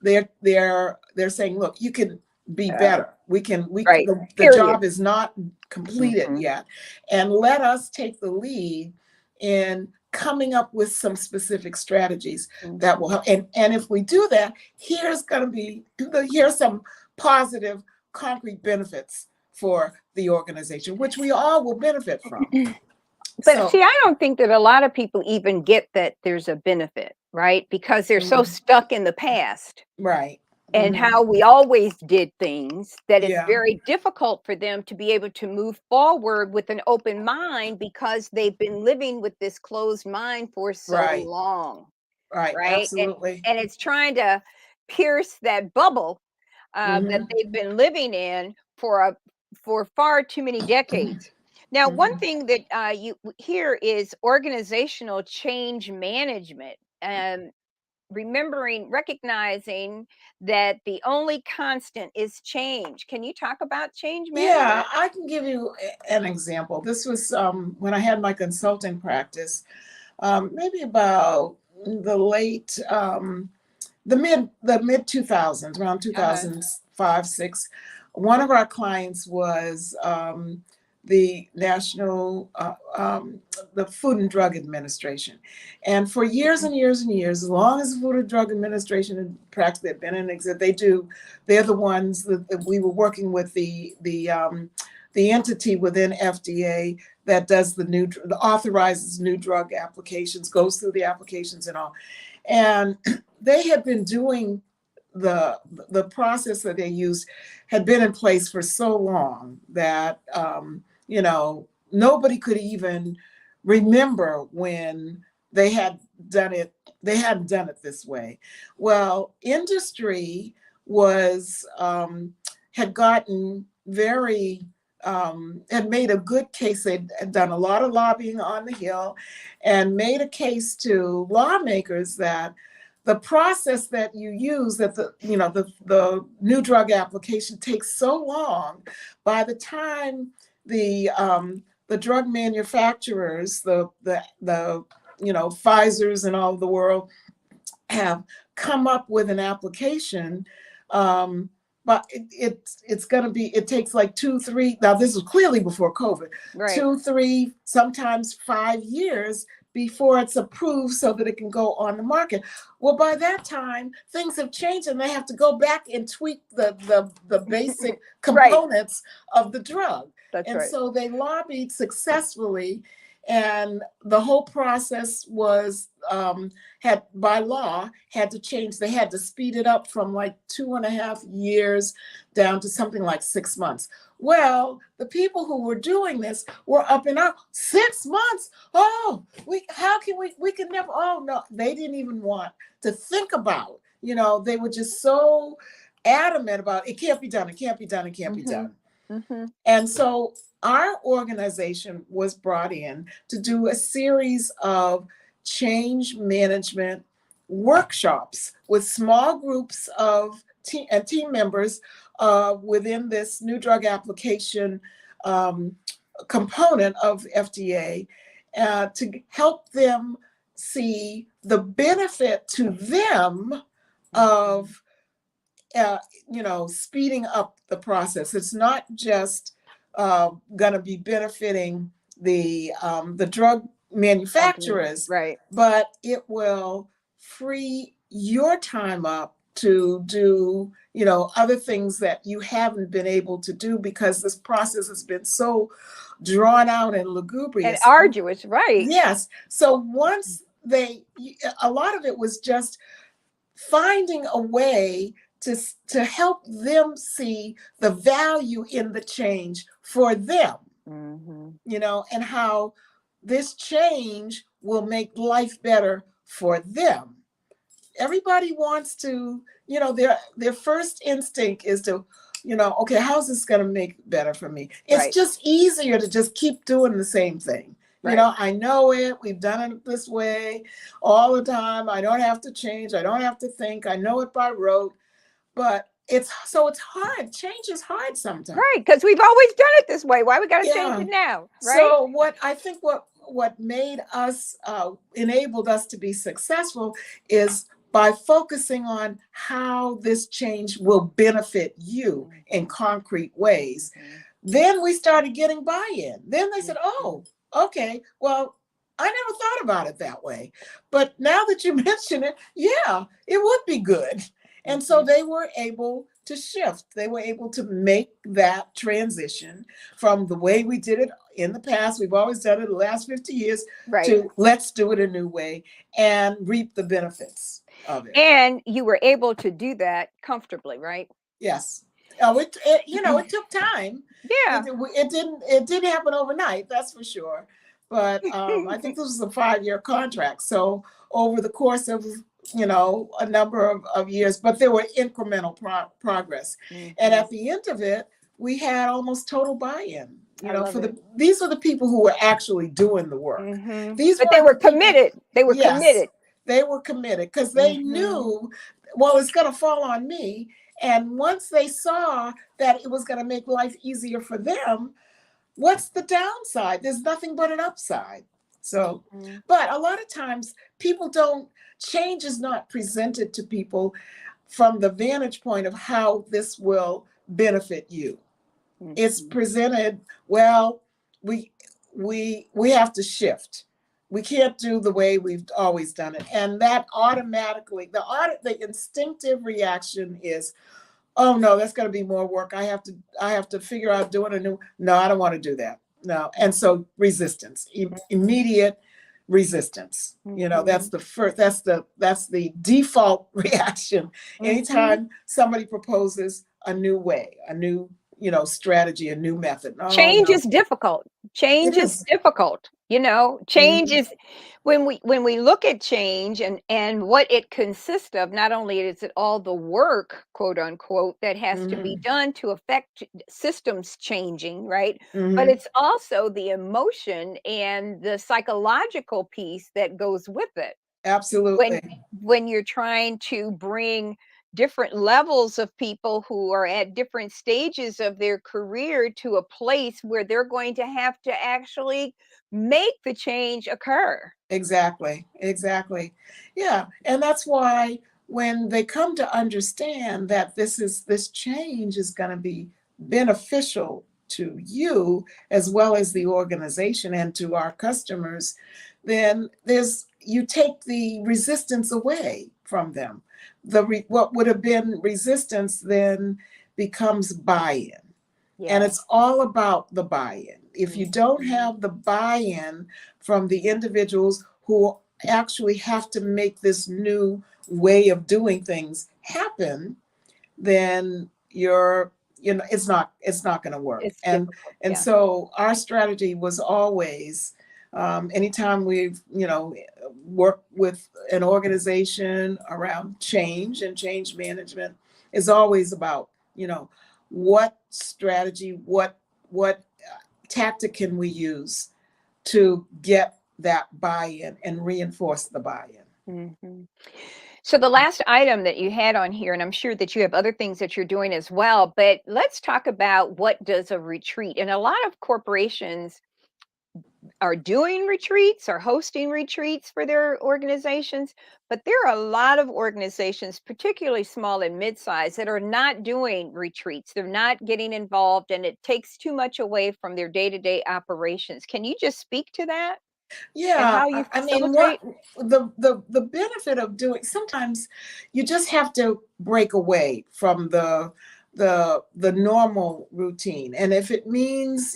They're saying, look, you can be Uh, better. We right. the Period. job is not completed Hmm. yet, and let us take the lead in coming up with some specific strategies that will Hmm. help. And if we do that, here's some positive, concrete benefits for the organization, which we all will benefit from. But So, see, I don't think that a lot of people even get that there's a benefit, right? Because they're so mhm, stuck in the past right. and Hmm. how we always did things that it's Yeah, very difficult for them to be able to move forward with an open mind because they've been living with this closed mind for so right, long, right. right? Absolutely. And it's trying to pierce that bubble that Hmm. they've been living in for far too many decades. Now, one Hmm. thing that hear is organizational change management. Recognizing that the only constant is change. Can you talk about change Yeah, management? I can give you an example. This was when I had my consulting practice, maybe about the late the mid 2000s, around Uh-huh. 2005, 6. One of our clients was the national the Food and Drug Administration, and for years and years and years, as long as the Food and Drug Administration had practically had been in exist, they're the ones that we were working with, the entity within FDA that does authorizes new drug applications, goes through the applications and all. And they had been doing the the process that they used had been in place for so long that nobody could even remember when they had done it. They hadn't done it this way. Well, industry was had gotten very had made a good case. They had done a lot of lobbying on the Hill and made a case to lawmakers that the process that you use, that the new drug application takes so long. By the time the drug manufacturers, the Pfizer's and all of the world, have come up with an application, um, but it's going to be, it takes like 2 3, now this was clearly before COVID, Right. 2 3, sometimes 5 years before it's approved so that it can go on the market. Well, by that time things have changed and they have to go back and tweak the basic Right. components of the drug. That's And right. so they lobbied successfully, and the whole process was had by law had to change. They had to speed it up from like 2.5 years down to something like 6 months. Well, the people who were doing this were up in our 6 months. Oh, we can never. Oh no, they didn't even want to think about. They were just so adamant about it can't be done. It can't be done. It can't be Hmm. done. Hmm. And so our organization was brought in to do a series of change management workshops with small groups of team members within this new drug application um, component of FDA, to help them see the benefit to them Hmm. of uh, speeding up the process. It's not just going to be benefiting the drug Company. manufacturers, Right. but it will free your time up to do other things that you haven't been able to do because this process has been so drawn out and And lugubrious. arduous, right. Yes. So once a lot of it was just finding a way to help them see the value in the change for them, Hmm. and how this change will make life better for them. everybody wants to, their first instinct is to, okay, how's this going to make it better for me? It's Right. just easier to just keep doing the same thing. Right. I know it. We've done it this way all the time. I don't have to change. I don't have to think. I know it by rote. But it's hard. Change is hard sometimes. Right. Because we've always done it this way. Why we got to change Yeah. it now? Right. So what made us enabled us to be successful is by focusing on how this change will benefit you in concrete ways. Then we started getting buy-in. Then they said, oh, okay, well, I never thought about it that way. But now that you mention it, yeah, it would be good. And so they were able to shift. They were able to make that transition from the way we did it in the past. We've always done it the last 50 years Right. to let's do it a new way and reap the benefits of it. And you were able to do that comfortably, right? Yes. Oh, it took time. Yeah. It didn't happen overnight, that's for sure. But I think this was a 5-year contract. So over the course of a number of years, but there were incremental progress. And at the end of it, we had almost total buy-in. These are the people who were actually doing the work. But they were committed. They were committed. They were committed because they knew, well, it's going to fall on me. And once they saw that it was going to make life easier for them, what's the downside? There's nothing but an upside. So, but a lot of times change is not presented to people from the vantage point of how this will benefit you. It's presented, well, we have to shift. We can't do the way we've always done it. And that automatically, the instinctive reaction is, oh no, that's going to be more work. I have to figure out doing no, I don't want to do that. No. And so resistance, immediate resistance. That's the first, that's the default reaction. Anytime somebody proposes a new way, a new, strategy, a new method. Change is difficult. Change is difficult. Change is when we look at change and what it consists of, not only is it all the work, quote unquote, that has to be done to affect systems changing, right? But it's also the emotion and the psychological piece that goes with it. Absolutely. When you're trying to bring different levels of people who are at different stages of their career to a place where they're going to have to actually make the change occur. Exactly. Yeah. And that's why when they come to understand that this change is going to be beneficial to you as well as the organization and to our customers, then you take the resistance away from them. What would have been resistance then becomes buy-in. Yeah. And it's all about the buy-in. If you don't have the buy-in from the individuals who actually have to make this new way of doing things happen, then it's not going to work. And so our strategy was always, anytime we've worked with an organization around change and change management, is always about what strategy, what tactic can we use to get that buy-in and reinforce the buy-in. So the last item that you had on here, and I'm sure that you have other things that you're doing as well, but let's talk about what does a retreat. And a lot of corporations are doing retreats or hosting retreats for their organizations, but there are a lot of organizations, particularly small and mid-sized, that are not doing retreats. They're not getting involved, and it takes too much away from their day-to-day operations. Can you just speak to that? Yeah, and how you facilitate? The benefit of doing, sometimes you just have to break away from the normal routine, and if it means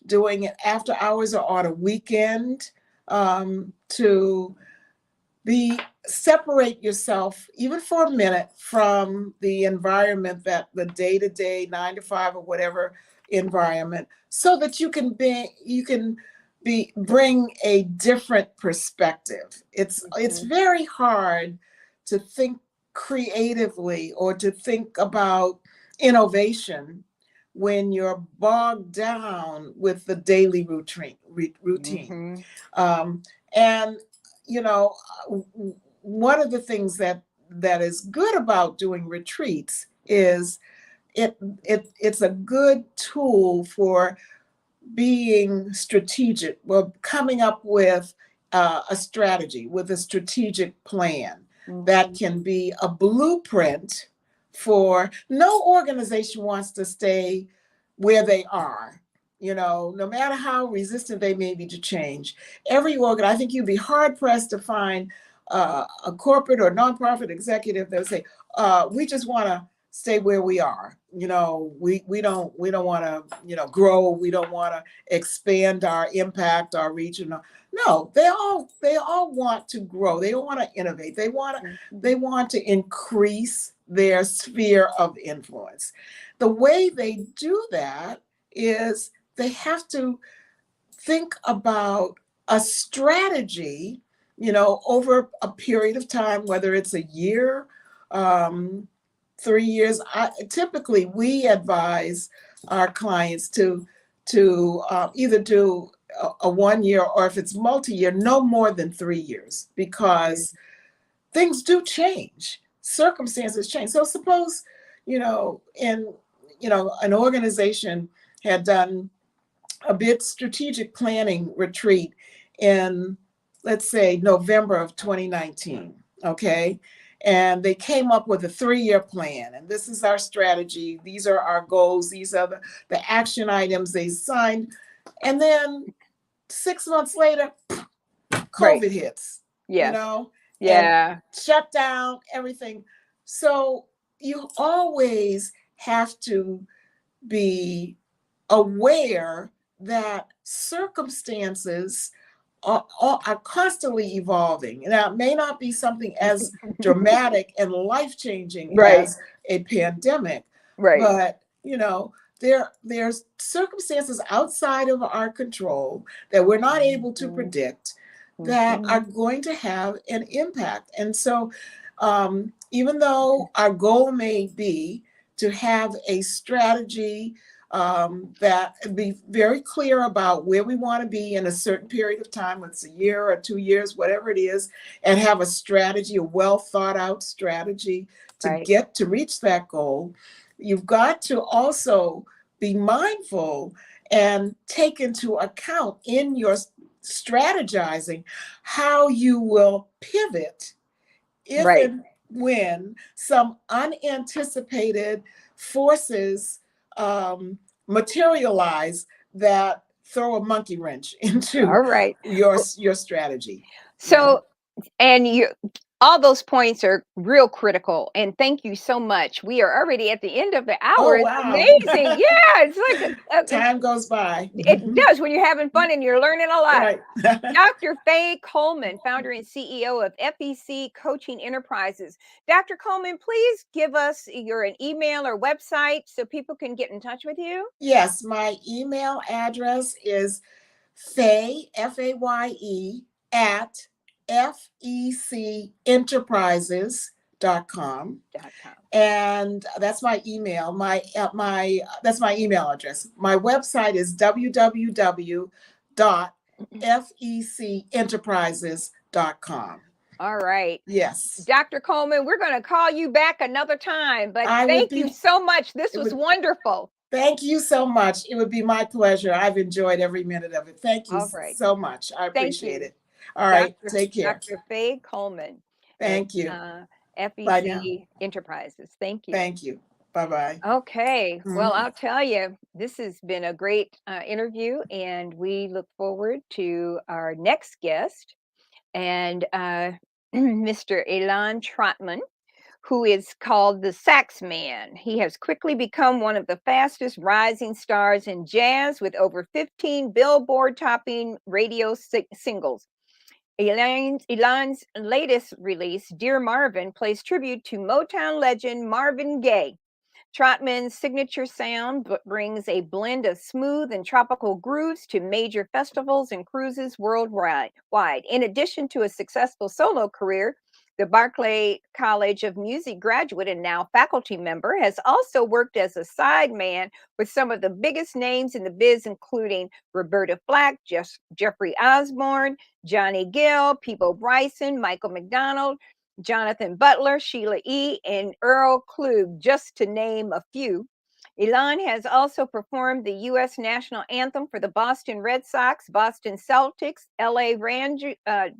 doing it after hours or on a weekend, to separate yourself even for a minute from the environment, that the day-to-day 9 to 5 or whatever environment, so that you can bring a different perspective. It's Mhm. very hard to think creatively or to think about innovation when you're bogged down with the daily routine. Mhm. Um, and you know, one of the things that is good about doing retreats is it's a good tool for being strategic, well, coming up with a strategy, with a strategic plan that Mhm. can be a blueprint for no organization wants to stay where they are. No matter how resistant they may be to change, I think you'd be hard pressed to find a corporate or nonprofit executive that would say, "We just want to stay where we are. We don't want to grow. We don't want to expand our impact, our reach." No, they all want to grow. They want to innovate. They want to Mhm. they want to increase their sphere of influence. The way they do that is they have to think about a strategy, over a period of time, whether it's a year, um, 3 years. Typically, we advise our clients to either do a 1 year, or if it's multi-year, no more than 3 years, Mhm. because things do change, circumstances change. So suppose, in an organization had done a big strategic planning retreat in, let's say, November of 2019. Okay. And they came up with a 3 year plan. And this is our strategy. These are our goals. These are the action items they signed. And then 6 months later, Right. COVID hits, Yes. and Yeah. shut down everything. So you always have to be aware that circumstances are constantly evolving. Now, it may not be something as dramatic and life changing Right. as a pandemic, Right. but there's circumstances outside of our control that we're not able to Mhm. predict that are Mhm. going to have an impact. And so, even though our goal may be to have a strategy that be very clear about where we want to be in a certain period of time, whether it's a year or 2 years, whatever it is, and have a strategy, a well thought out strategy to Right. get to reach that goal. You've got to also be mindful and take into account in your strategizing how you will pivot if Right. and when some unanticipated forces um, materialize that throw a monkey wrench into All right. your strategy. Yeah. So, and you, all those points are real critical. And thank you so much. We are already at the end of the hour. Oh, It's wow. amazing. Yeah, it's like Time goes by. it does when you're having fun and you're learning a lot. Right. Dr. Faye Coleman, founder and CEO of FEC Coaching Enterprises. Dr. Coleman, please give us an email or website so people can get in touch with you. Yes, my email address is Faye, Faye, at fecenterprises.com. .com. And that's my email. That's my email address. My website is www.fecenterprises.com. All right. Yes, Dr. Coleman, we're going to call you back another time, but I would thank you be. so much. This It was would. wonderful. Thank you so much. It would be my pleasure. I've enjoyed every minute of it. Thank you All right. so much. I Thank appreciate you, it. All right. Dr. Take care. Dr. Faye Coleman at Thank you. Bye now. FEC Enterprises. Thank you. Thank you. Bye bye. Okay. Well, Mhm. I'll tell you, this has been a great interview, and we look forward to our next guest and Mr. Elan Trotman, who is called the Sax Man. He has quickly become one of the fastest rising stars in jazz with over 15 Billboard topping radio singles. Elan's latest release, Dear Marvin, plays tribute to Motown legend Marvin Gaye. Trotman's signature sound brings a blend of smooth and tropical grooves to major festivals and cruises worldwide. In addition to a successful solo career, the Berklee College of Music graduate and now faculty member has also worked as a sideman with some of the biggest names in the biz, including Roberta Flack, Jeffrey Osborne, Johnny Gill, Peebo Bryson, Michael McDonald, Jonathan Butler, Sheila E., and Earl Klug, just to name a few. Elon has also performed the U.S. national anthem for the Boston Red Sox, Boston Celtics, L.A.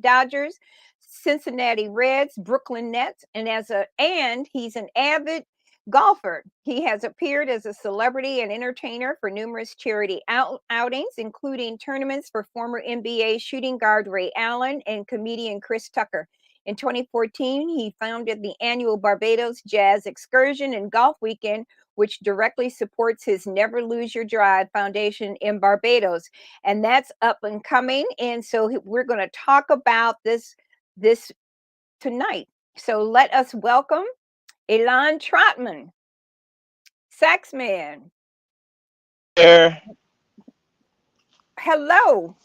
Dodgers, Cincinnati Reds, Brooklyn Nets, and he's an avid golfer. He has appeared as a celebrity and entertainer for numerous charity outings, including tournaments for former NBA shooting guard Ray Allen and comedian Chris Tucker. In 2014, he founded the annual Barbados Jazz Excursion and Golf Weekend, which directly supports his Never Lose Your Drive Foundation in Barbados. And that's up and coming. And so we're going to talk about this tonight. So let us welcome Elon Trotman, Saxman. There. Hello.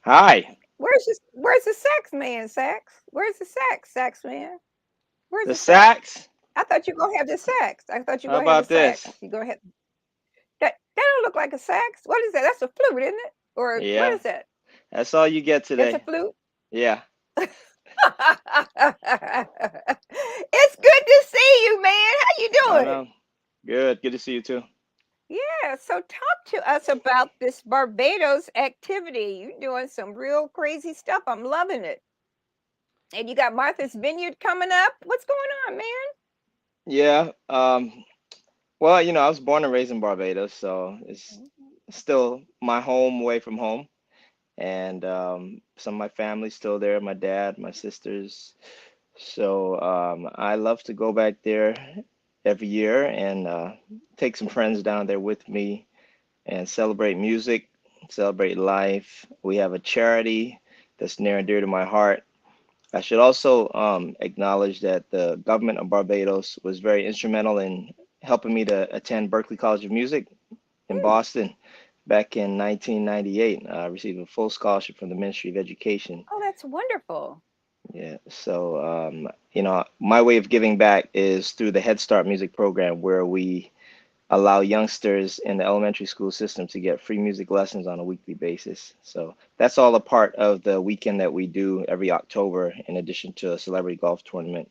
Hi. Where's the sax man, Sax? Where's the sax man? Where's The the sax? sax? I thought you were gonna have the sax. I thought you How were gonna have the about sax. this? You go ahead. That don't look like a sax. What is that? That's a flute, isn't it? Or what Yeah, is that? that's all you get That's a today. flute. Yeah, It's good to see you, man. How you I doing? know. Good. Good to see you too. Yeah. So talk to us about this Barbados activity. You're doing some real crazy stuff. I'm loving it. And you got Martha's Vineyard coming up. What's going on, man? Yeah. Well, I was born and raised in Barbados, so it's still my home away from home. And some of my family's still there, my dad, my sisters. So I love to go back there every year and take some friends down there with me and celebrate music, celebrate life. We have a charity that's near and dear to my heart. I should also acknowledge that the government of Barbados was very instrumental in helping me to attend Berklee College of Music in Mm. Boston back in 1998. I received a full scholarship from the Ministry of Education. Oh, that's wonderful. Yeah, so my way of giving back is through the Head Start music program, where we allow youngsters in the elementary school system to get free music lessons on a weekly basis. So that's all a part of the weekend that we do every October, in addition to a celebrity golf tournament.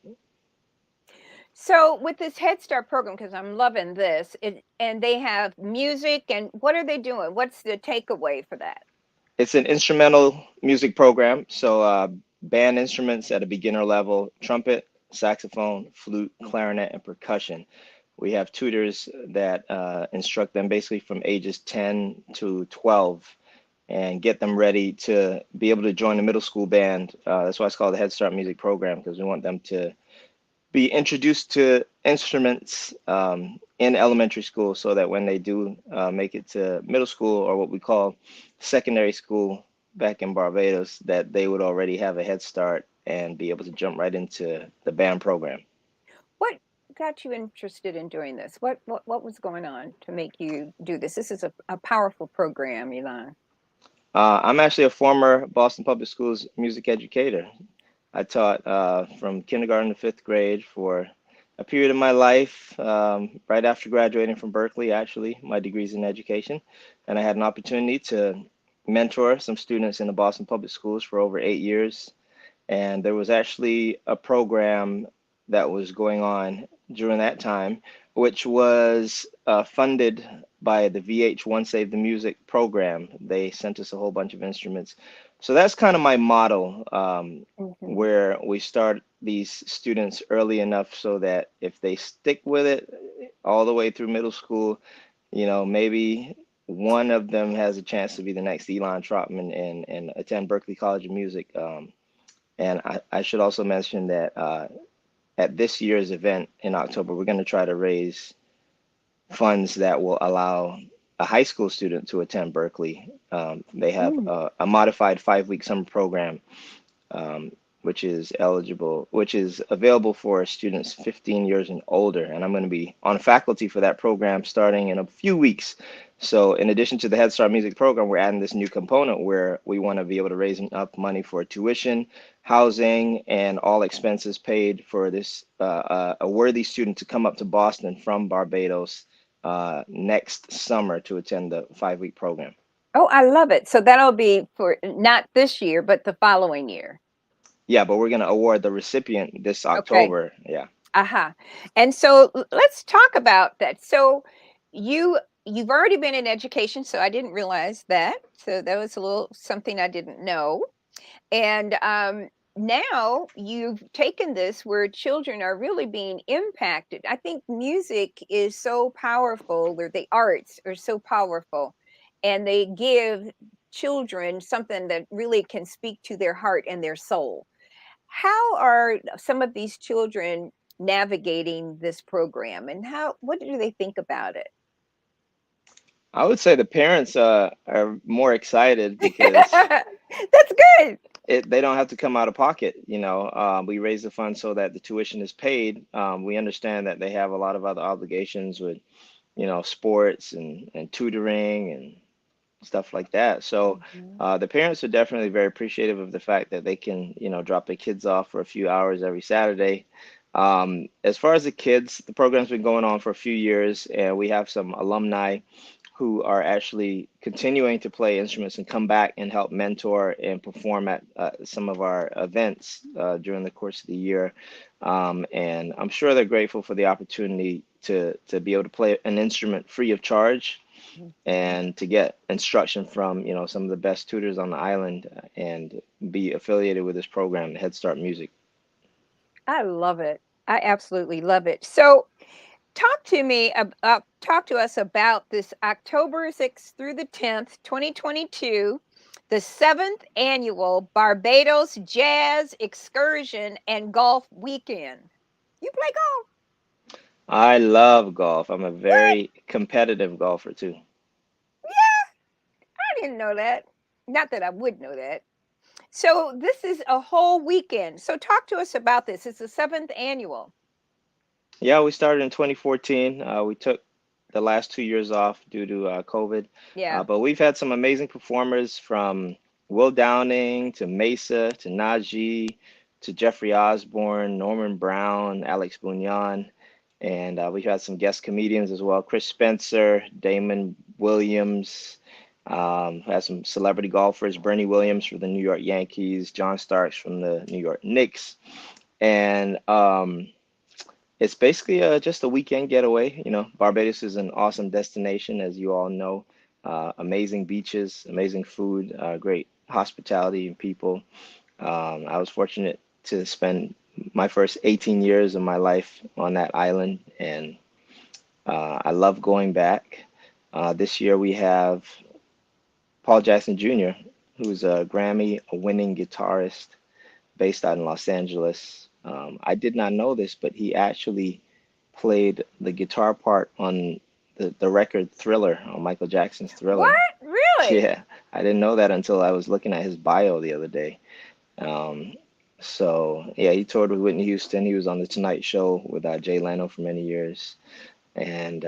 So with this Head Start program, because I'm loving this, and they have music, and what are they doing? What's the takeaway for that? It's an instrumental music program, so band instruments at a beginner level: trumpet, saxophone, flute, clarinet, and percussion. We have tutors that instruct them basically from ages 10 to 12 and get them ready to be able to join the middle school band. That's why it's called the Head Start Music Program, because we want them to be introduced to instruments in elementary school, so that when they do make it to middle school, or what we call secondary school back in Barbados, that they would already have a head start and be able to jump right into the band program. What got you interested in doing this? What was going on to make you do this? This is a powerful program, Elon. I'm actually a former Boston Public Schools music educator. I taught from kindergarten to fifth grade for a period of my life, right after graduating from Berkeley, actually. My degree's in education. And I had an opportunity to mentor some students in the Boston Public Schools for over 8 years. And there was actually a program that was going on during that time, which was funded by the VH1 Save the Music program. They sent us a whole bunch of instruments. So that's kind of my model, Hmm. where we start these students early enough so that if they stick with it all the way through middle school, maybe one of them has a chance to be the next Elon Trotman and attend Berklee College of Music. And I should also mention that at this year's event in October, we're going to try to raise funds that will allow a high school student to attend Berklee. They have Mm. a modified 5-week summer program, which is available for students 15 years and older. And I'm going to be on faculty for that program starting in a few weeks. So in addition to the Head Start Music program, we're adding this new component where we want to be able to raise enough money for tuition, housing, and all expenses paid for this a worthy student to come up to Boston from Barbados next summer to attend the 5-week program. Oh, I love it. So that'll be for not this year, but the following year. Yeah, but we're going to award the recipient this Okay. October. Yeah. Aha. And so let's talk about that. So you've already been in education, so I didn't realize that. So that was a little something I didn't know. And now you've taken this where children are really being impacted. I think music is so powerful, or the arts are so powerful, and they give children something that really can speak to their heart and their soul. How are some of these children navigating this program, and what do they think about it? I would say the parents are more excited because That's good. they don't have to come out of pocket. We raise the fund so that the tuition is paid. We understand that they have a lot of other obligations with, sports and tutoring and stuff like that. So Mhm. the parents are definitely very appreciative of the fact that they can, drop their kids off for a few hours every Saturday. As far as the kids, the program's been going on for a few years, and we have some alumni who are actually continuing to play instruments and come back and help mentor and perform at some of our events during the course of the year. And I'm sure they're grateful for the opportunity to be able to play an instrument free of charge Mhm. and to get instruction from, some of the best tutors on the island and be affiliated with this program, Head Start Music. I love it. I absolutely love it. So, talk to us about this October 6th through the 10th, 2022, the 7th annual Barbados Jazz Excursion and Golf Weekend. You play golf? I love golf. I'm a What? very competitive golfer too. I didn't know that. Not that I would know that. So, this is a whole weekend. So, talk to us about this. It's the 7th annual. Yeah, we started in 2014. We took the last 2 years off due to COVID, Yeah. but we've had some amazing performers from Will Downing to Mesa to Najee to Jeffrey Osborne, Norman Brown, Alex Bunyan, and we've had some guest comedians as well: Chris Spencer, Damon Williams. Had some celebrity golfers: Bernie Williams for the New York Yankees, John Starks from the New York Knicks, and it's basically just a weekend getaway. Barbados is an awesome destination, as you all know. Amazing beaches, amazing food, great hospitality and people. I was fortunate to spend my first 18 years of my life on that island, and I love going back. This year we have Paul Jackson Jr., who's a Grammy-winning guitarist based out in Los Angeles. I did not know this, but he actually played the guitar part on the record Thriller, on Michael Jackson's Thriller. What? Really? Yeah, I didn't know that until I was looking at his bio the other day. Um, so yeah, he toured with Whitney Houston. He was on the Tonight Show with Jay Leno for many years, and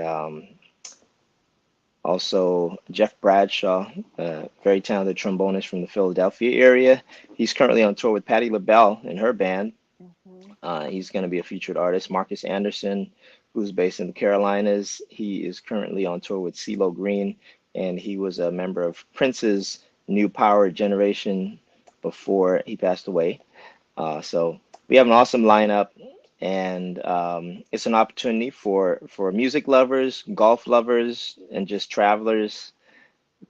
also Jeff Bradshaw, a very talented trombonist from the Philadelphia area. He's currently on tour with Patti LaBelle and her band. Mhm. He's going to be a featured artist. Marcus Anderson, who's based in the Carolinas, he is currently on tour with CeeLo Green, and he was a member of Prince's New Power generation before he passed away. So we have an awesome lineup, and it's an opportunity for music lovers, golf lovers, and just travelers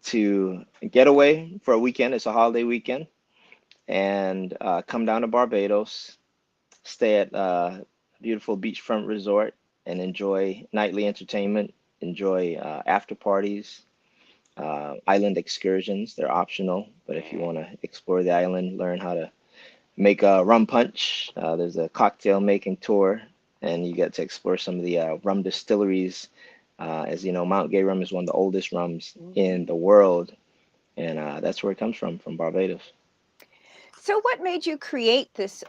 to get away for a weekend. It's a holiday weekend, and come down to Barbados, stay at a beautiful beachfront resort, and enjoy nightly entertainment, enjoy after parties, island excursions. They're optional, but if you want to explore the island, learn how to make a rum punch, there's a cocktail making tour, and you get to explore some of the rum distilleries. As you know, Mount Gay rum is one of the oldest rums in Mhm. the world, and that's where it comes from Barbados. So, what made you create this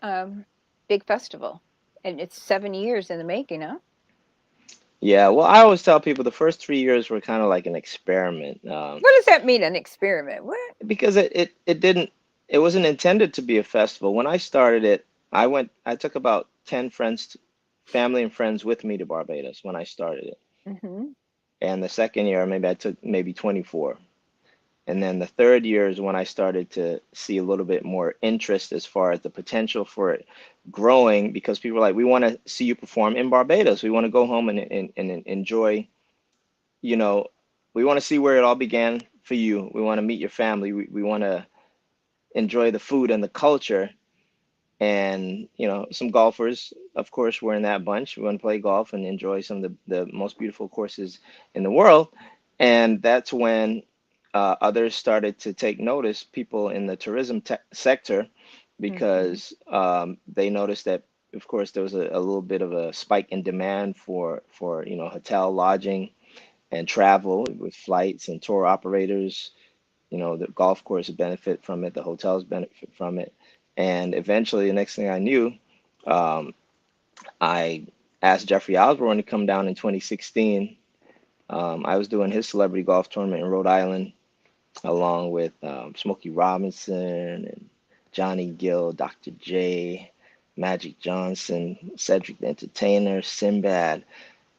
big festival? And it's 7 years in the making, huh? Yeah, well, I always tell people the first 3 years were kind of like an experiment, What does that mean, an experiment? What? because it didn't, it wasn't intended to be a festival. When I started it, I took about 10 friends, family and friends with me to Barbados when I started it. Hmm. And the second year, maybe I took maybe 24. And then the third year is when I started to see a little bit more interest as far as the potential for it growing, because people were like, we want to see you perform in Barbados. We want to go home and enjoy, you know, we want to see where it all began for you. We want to meet your family. We want to enjoy the food and the culture. And, some golfers, of course, were in that bunch. We want to play golf and enjoy some of the most beautiful courses in the world. And that's when others started to take notice, people in the tourism sector, Hmm. because they noticed that, of course, there was a little bit of a spike in demand for hotel lodging and travel with flights and tour operators. The golf course benefit from it, the hotels benefit from it. And eventually, the next thing I knew, um, I asked Jeffrey Osborne to come down in 2016. I was doing his celebrity golf tournament in Rhode Island, along with Smokey Robinson and Johnny Gill, Dr. J, Magic Johnson, Cedric the Entertainer, Sinbad.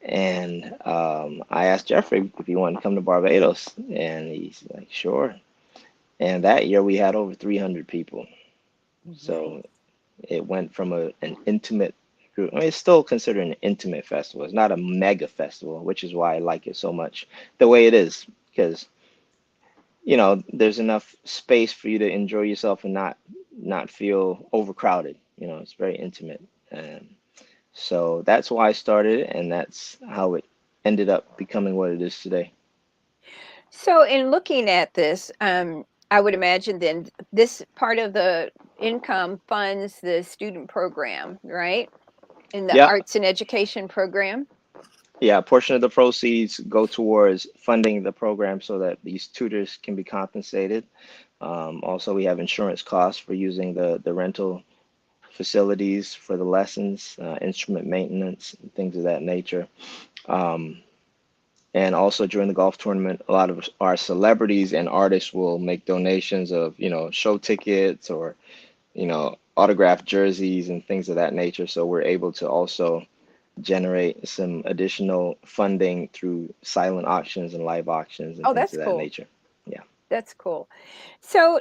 And I asked Jeffrey if he wanted to come to Barbados, and he's like, sure. And that year we had over 300 people. Nice. So it went from an intimate group. I mean, it's still considered an intimate festival. It's not a mega festival, which is why I like it so much the way it is, because there's enough space for you to enjoy yourself and not feel overcrowded. It's very intimate. And so that's why I started it, and that's how it ended up becoming what it is today. So, in looking at this, I would imagine then this part of the income funds the student program, right? In the Yeah, arts and education program. yeah. A portion of the proceeds go towards funding the program so that these tutors can be compensated. Also, we have insurance costs for using the rental facilities for the lessons, instrument maintenance, and things of that nature. Um, and also during the golf tournament, a lot of our celebrities and artists will make donations of, show tickets or, autographed jerseys and things of that nature. So we're able to also generate some additional funding through silent auctions and live auctions and Oh, things that's of that cool. nature. Yeah. That's cool. So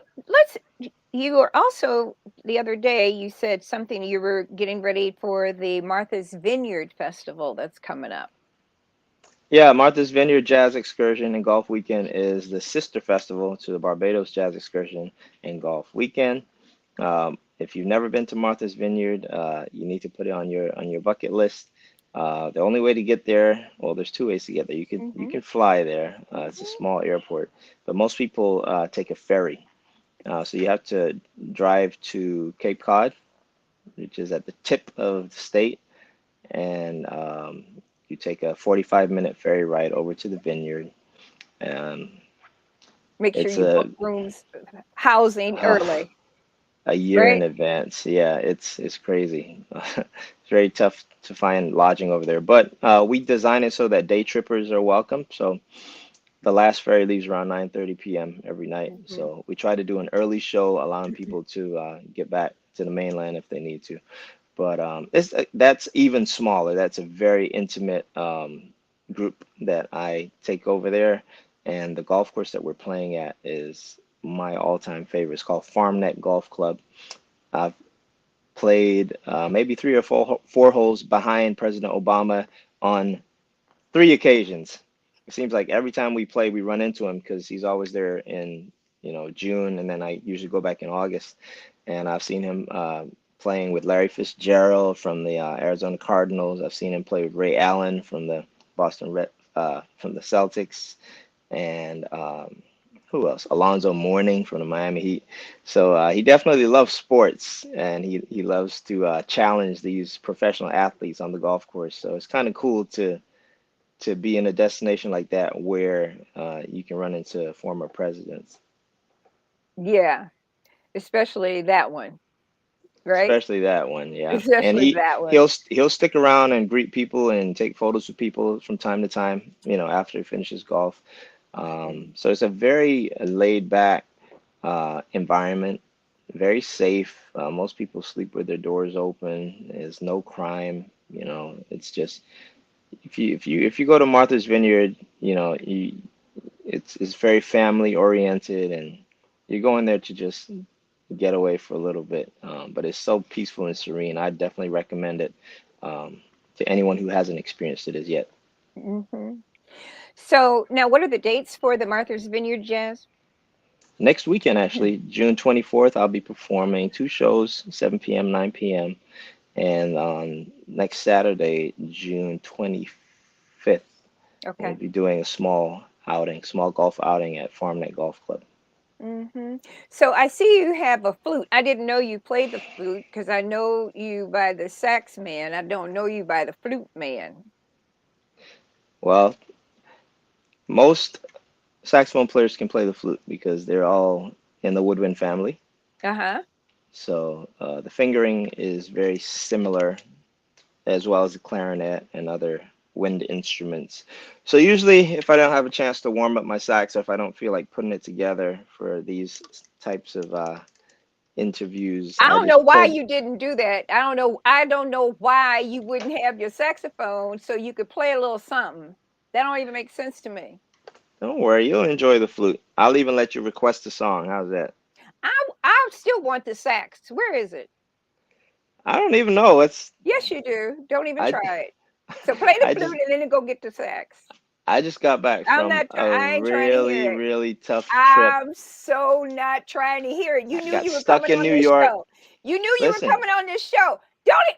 you were also, the other day, you said something, you were getting ready for the Martha's Vineyard Festival that's coming up. Yeah, Martha's Vineyard Jazz Excursion and Golf Weekend is the sister festival to the Barbados Jazz Excursion and Golf Weekend. If you've never been to Martha's Vineyard, you need to put it on your bucket list. The only way to get there, well, there's two ways to get there. You Hmm. can fly there. It's a Hmm. small airport, but most people take a ferry. So you have to drive to Cape Cod, which is at the tip of the state, and you take a 45-minute ferry ride over to the vineyard. Um, Make sure it's you book rooms, housing uh, early, a year in right? advance. Yeah, it's crazy. It's very tough to find lodging over there, but we design it so that day trippers are welcome. So the last ferry leaves around 9:30 p.m. every night. Hmm. So we try to do an early show, allowing people to get back to the mainland if they need to. But that's even smaller. That's a very intimate group that I take over there, and the golf course that we're playing at is my all-time favorite. It's called FarmNet Golf Club. I've played maybe three or four holes behind President Obama on 3 occasions. It seems like every time we play, we run into him because he's always there in, June, and then I usually go back in August. And I've seen him playing with Larry Fitzgerald from the Arizona Cardinals. I've seen him play with Ray Allen from the Boston Red, from the Celtics, and who else? Alonzo Mourning from the Miami Heat. So he definitely loves sports, and he loves to challenge these professional athletes on the golf course. So it's kind of cool to be in a destination like that where you can run into former presidents. Yeah. Especially that one, right? especially that one. Yeah, and Especially he that one. he'll stick around and greet people and take photos with people from time to time. After he finishes golf. So it's a very laid back environment, very safe. Most people sleep with their doors open. There's no crime. It's just if you go to Martha's Vineyard, it's very family oriented, and you're going there to just get away for a little bit. But it's so peaceful and serene. I definitely recommend it to anyone who hasn't experienced it as yet. Hmm. So now, what are the dates for the Martha's Vineyard Jazz? Next weekend, actually, June 24th, I'll be performing two shows, 7 p.m., 9 p.m. And on next Saturday, June 25th, we'll Okay. be doing a small golf outing at FarmNet Golf Club. Hmm. So I see you have a flute. I didn't know you played the flute because I know you by the sax man. I don't know you by the flute man. Well, most saxophone players can play the flute because they're all in the woodwind family. Uh-huh. So the fingering is very similar, as well as the clarinet and other wind instruments. So usually, if I don't have a chance to warm up my sax, or if I don't feel like putting it together for these types of interviews, I I don't know just why pull. you didn't do that. I don't know. I don't know why you wouldn't have your saxophone so you could play a little something. That don't even make sense to me. Don't worry, you'll enjoy the flute. I'll even let you request a song. How's that? I still want the sax. Where is it? I don't even know. Yes, you do. Don't even I try it. So play the I flute just and then go get the sax. I just got back I'm from not. a I ain't trying to hear really, it. really tough trip. I'm so not trying to hear it. You I knew got you were stuck coming in on New this York. show. You knew you were Listen. coming on this show. Don't it?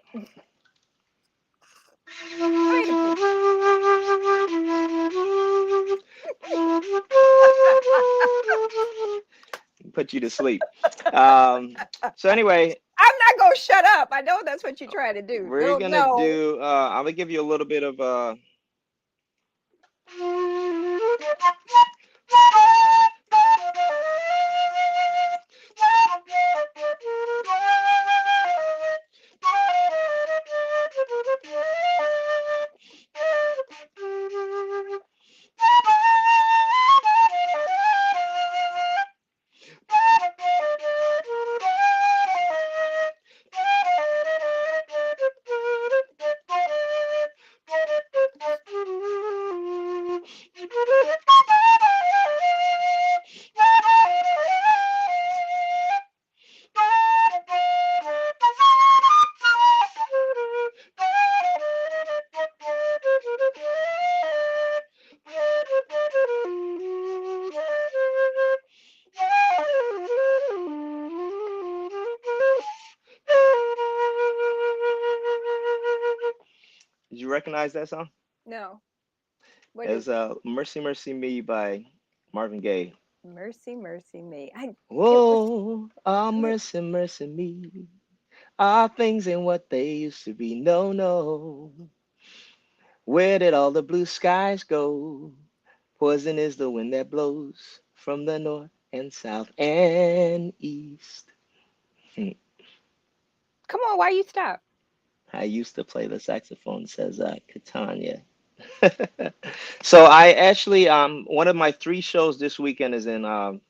Play the flute. Put you to sleep. Um, so anyway, I'm not gonna shut up. I know that's what you're trying to do. we're Don't gonna know. do. I'm gonna give you a little bit of. Did you recognize that song? No. What is It's it? "Mercy Mercy Me" by Marvin Gaye. Mercy, mercy me. I it was Whoa, ah, mercy, mercy me. Are things ain't what they used to be. No, no. Where did all the blue skies go? Poison is the wind that blows from the north and south and east. Hmm. come on, why you stop? I used to play the saxophone, says Catania. So I actually one of my three shows this weekend is in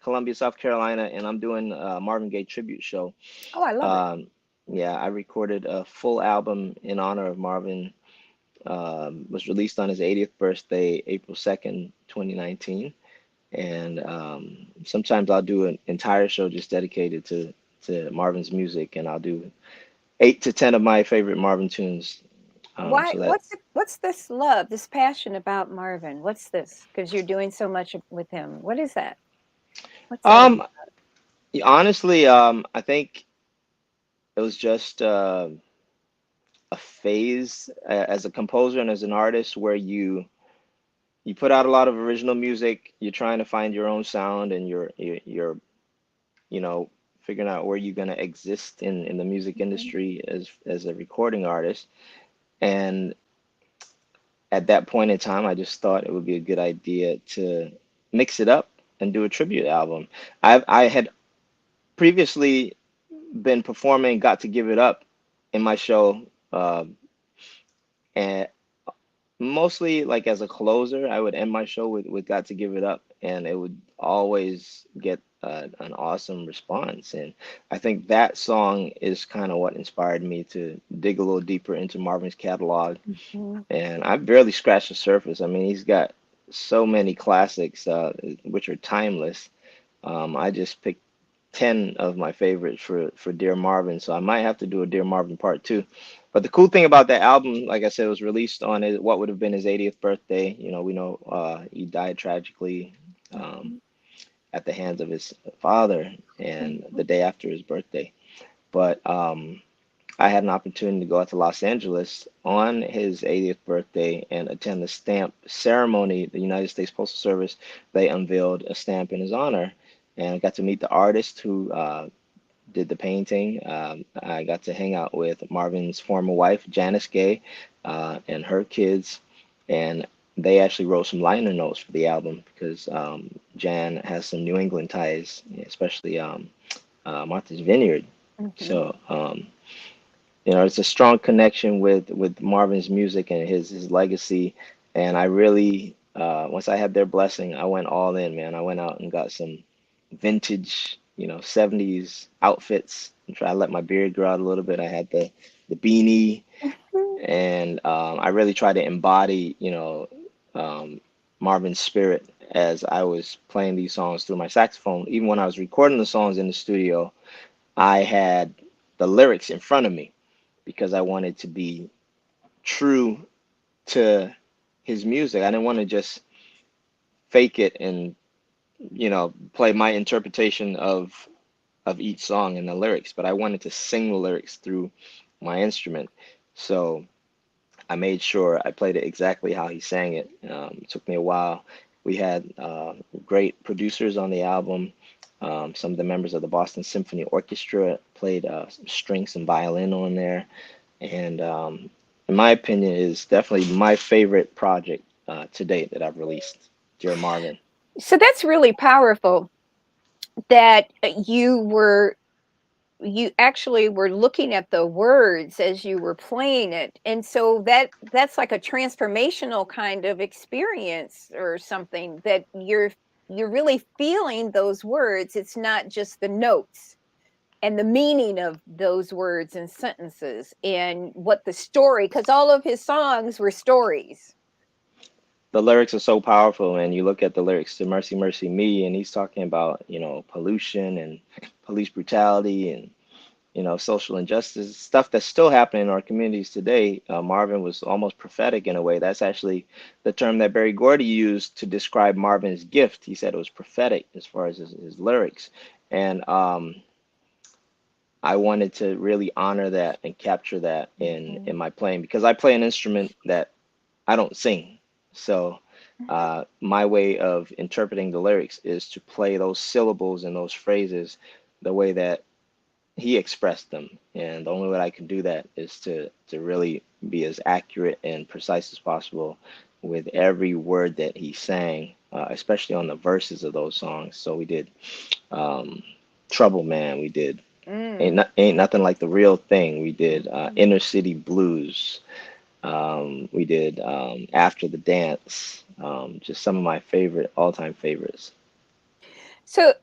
Columbia, South Carolina, and I'm doing a Marvin Gaye tribute show. Oh, I love it. Um, yeah, I recorded a full album in honor of Marvin. Was released on his 80th birthday, April 2nd, 2019. And sometimes I'll do an entire show just dedicated to Marvin's music, and I'll do 8 to 10 of my favorite Marvin tunes. Why So that what's this love, this passion about Marvin? What's this? Because you're doing so much with him. What is that? What's that um about? honestly, I think it was just a phase as a composer and as an artist where you put out a lot of original music. You're trying to find your own sound, and you're you know figuring out where you're gonna exist in the music Mhm. industry as a recording artist. And at that point in time, I just thought it would be a good idea to mix it up and do a tribute album. I had previously been performing Got to Give It Up in my show, and mostly like as a closer, I would end my show with Got to Give It Up, and it would always get an awesome response. And I think that song is kind of what inspired me to dig a little deeper into Marvin's catalog. Mhm. And I barely scratched the surface. I mean, he's got so many classics, which are timeless. I just picked 10 of my favorites for Dear Marvin, so I might have to do a Dear Marvin part two. But the cool thing about that album, like I said, was released on what would have been his 80th birthday. You know, we know he died tragically um, Mhm. at the hands of his father, and the Mhm. day after his birthday. But I had an opportunity to go out to Los Angeles on his 80th birthday and attend the stamp ceremony. The United States Postal Service, they unveiled a stamp in his honor, and I got to meet the artist who did the painting. I got to hang out with Marvin's former wife, Janice Gay, and her kids, and they actually wrote some liner notes for the album because Jan has some New England ties, especially Martha's Vineyard. Mhm. So, it's a strong connection with Marvin's music and his legacy. And I really, once I had their blessing, I went all in, man. I went out and got some vintage, 70s outfits and try to let my beard grow out a little bit. I had the beanie, Mhm. and I really tried to embody, um, Marvin's spirit as I was playing these songs through my saxophone. Even when I was recording the songs in the studio, I had the lyrics in front of me because I wanted to be true to his music. I didn't want to just fake it and, play my interpretation of each song and the lyrics, but I wanted to sing the lyrics through my instrument. So I made sure I played it exactly how he sang it. It took me a while. We had great producers on the album. Some of the members of the Boston Symphony Orchestra played some strings and violin on there. And in my opinion, is definitely my favorite project to date that I've released, Dear Marvin. So that's really powerful that you actually were looking at the words as you were playing it, and so that's like a transformational kind of experience or something that you're really feeling those words. It's not just the notes and the meaning of those words and sentences and what the story, because all of his songs were stories. The lyrics are so powerful, and you look at the lyrics to Mercy, Mercy Me, and he's talking about, pollution and police brutality and, social injustice, stuff that's still happening in our communities today. Marvin was almost prophetic in a way. That's actually the term that Barry Gordy used to describe Marvin's gift. He said it was prophetic as far as his lyrics. And I wanted to really honor that and capture that in Mhm. my playing because I play an instrument that I don't sing. So my way of interpreting the lyrics is to play those syllables and those phrases the way that he expressed them. And the only way I can do that is to really be as accurate and precise as possible with every word that he sang, especially on the verses of those songs. So we did um, Trouble Man, we did Mm. Ain't Nothing Like the Real Thing, we did Mhm. Inner City Blues, we did After the Dance, just some of my favorite, all-time favorites. So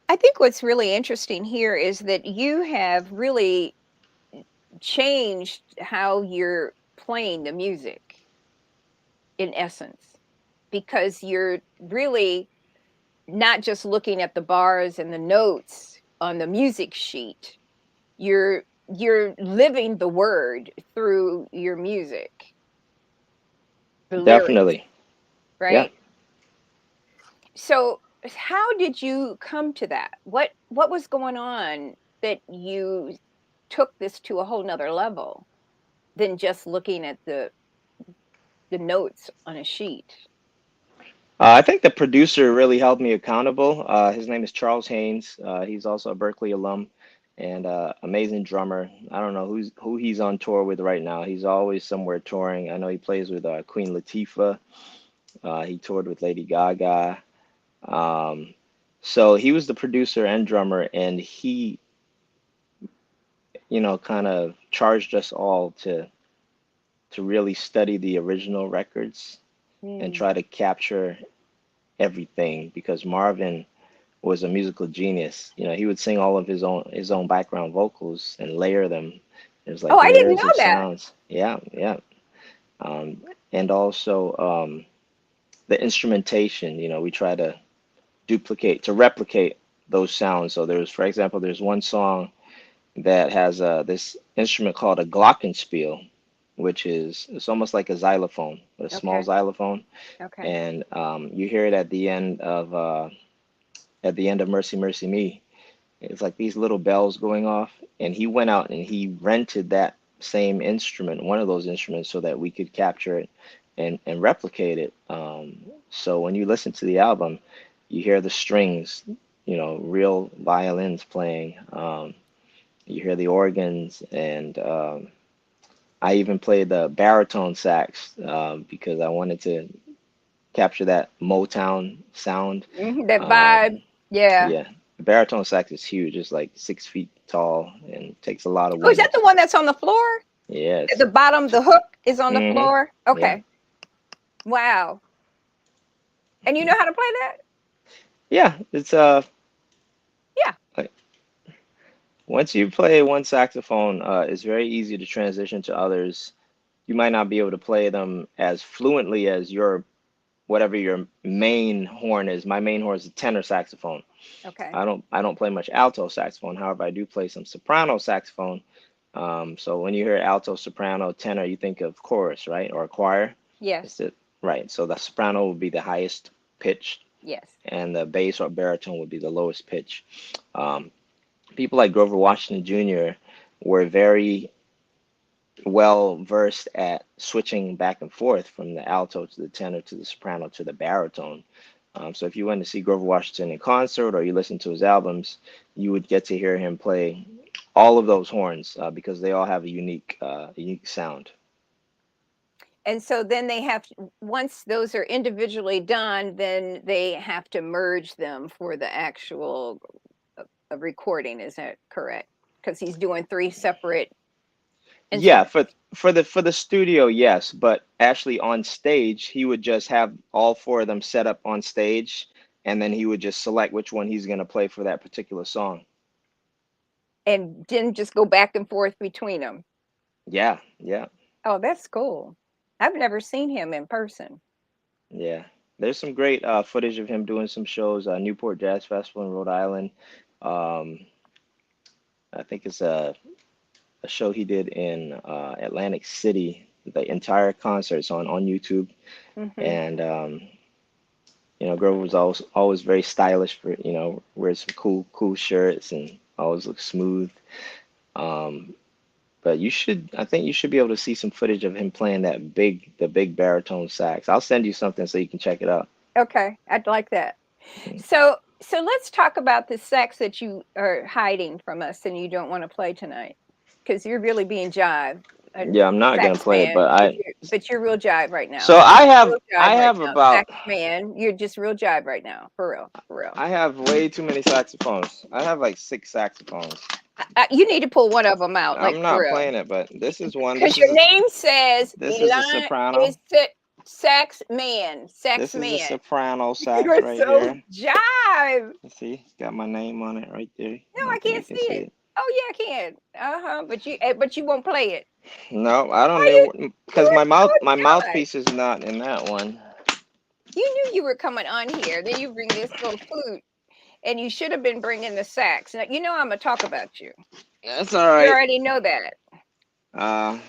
I think what's really interesting here is that you have really changed how you're playing the music in essence, because you're really not just looking at the bars and the notes on the music sheet. You're living the word through your music, the lyrics, Definitely. Yeah. right? So how did you come to that? What was going on that you took this to a whole nother level than just looking at the notes on a sheet? I think the producer really held me accountable. His name is Charles Haynes. He's also a Berkeley alum and amazing drummer. I don't know who he's on tour with right now. He's always somewhere touring. I know he plays with Queen Latifah. He toured with Lady Gaga. Um, So he was the producer and drummer, and he, kind of charged us all to really study the original records and Mm. try to capture everything because Marvin was a musical genius. He would sing all of his own background vocals and layer them. There's Oh, like I didn't layers know of that. sounds. Yeah, yeah. Um, and also the instrumentation. We try to replicate those sounds. So for example, there's one song that has this instrument called a glockenspiel, which it's almost like a xylophone, a small Okay. xylophone, Okay. and you hear it at the end of Mercy Mercy Me. It's like these little bells going off, and he went out and he rented that same instrument, one of those instruments, so that we could capture it and replicate it. So when you listen to the album, you hear the strings, real violins playing. You hear the organs, and I even played the baritone sax because I wanted to capture that Motown sound. That vibe. Um, Yeah. yeah, the baritone sax is huge. It's like 6 feet tall and takes a lot of Oh, is that wind. the one that's on the floor? At Yes. the bottom, the hook is on the Hmm. floor? Yeah. Okay. Wow. And you know how to play that? Yeah. It's Yeah. like once you play one saxophone, it's very easy to transition to others. You might not be able to play them as fluently as your whatever your main horn is. My main horn is a tenor saxophone. Okay. I don't play much alto saxophone. However, I do play some soprano saxophone. So when you hear alto, soprano, tenor, you think of chorus, right? Or choir. It's Yes. the right. So the soprano would be the highest pitch, Yes. and the bass or baritone would be the lowest pitch. Um, People like Grover Washington Jr. were very well versed at switching back and forth from the alto to the tenor to the soprano to the baritone. So if you went to see Grover Washington in concert or you listen to his albums, you would get to hear him play all of those horns because they all have a unique sound. And so then once those are individually done, then they have to merge them for the actual recording. Is that correct? Because he's doing three separate Yeah, instruments. for the studio, yes, but actually on stage, he would just have all four of them set up on stage, and then he would just select which one he's going to play for that particular song. And then just go back and forth between them. Yeah, yeah. Oh, that's cool. I've never seen him in person. Yeah, there's some great footage of him doing some shows, Newport Jazz Festival in Rhode Island. Um, I think it's a show he did in Atlantic City. The entire concert's on YouTube, Hmm. and Grover was always very stylish for wears some cool shirts and always looks smooth. Um, but I think you should be able to see some footage of him playing the big baritone sax. I'll send you something so you can check it out. Okay, I'd like that. So let's talk about the sax that you are hiding from us and you don't want to play tonight, because you're really being jive, a Yeah, I'm not gonna sax play it, man. but But you're real jive right so now. I have Real jive I right have now, about sax man. You're just real jive right now, for real, for real. I have way too many saxophones. I have like 6 saxophones. You need to pull one of them out, like I'm for not real, playing it, but this is one. because your name says This is a Elon soprano. is sax man, sax This is a man. soprano sax You're right so here. jive. You see, got my name on it right there. I No, I don't think you can't can see see it. it. Oh yeah, I can. Uh-huh. But you won't play it. No, I don't Why you know because you're my so shy. mouthpiece is not in that one. You knew you were coming on here. Then you bring this little flute, and you should have been bringing the sax. Now you know I'm gonna talk about you. That's all You right. already know that. Uh,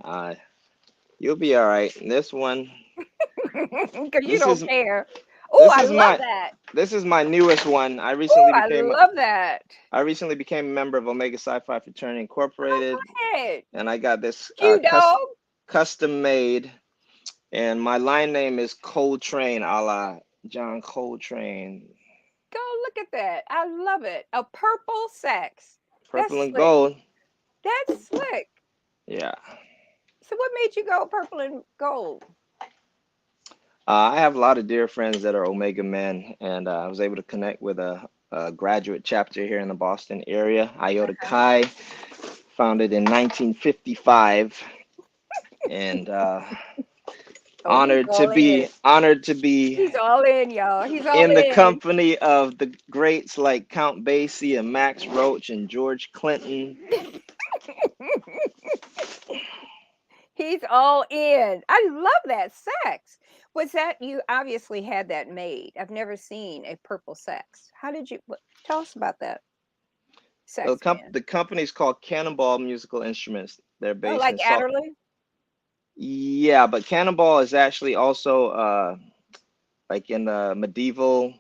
uh, you'll be all right. This one, Because you this don't is care. Oh, this I is love my that. this is my newest one. Oh, I love that. I recently became a member of Omega Sci-Fi Fraternity Oh, Incorporated, go ahead. and I got this Q dog. custom made. And my line name is Coltrane, a la John Coltrane. Go look at that. I love it. A purple sax. That's Purple and slick. gold. That's slick. Yeah. So what made you go purple and gold? I have a lot of dear friends that are Omega men, and I was able to connect with a graduate chapter here in the Boston area, Iota Chi, founded in 1955, and Oh, he's all in. honored to be He's all in, y'all. He's all in the in. company of the greats like Count Basie and Max Roach and George Clinton. He's all in. I love that sax. Was that you obviously had that made? I've never seen a purple sax. How did you tell us about that The, sax band? the company's called Cannonball Musical Instruments. They're Oh, based like in Salt. Adderley? Yeah, but Cannonball is actually also like in the medieval.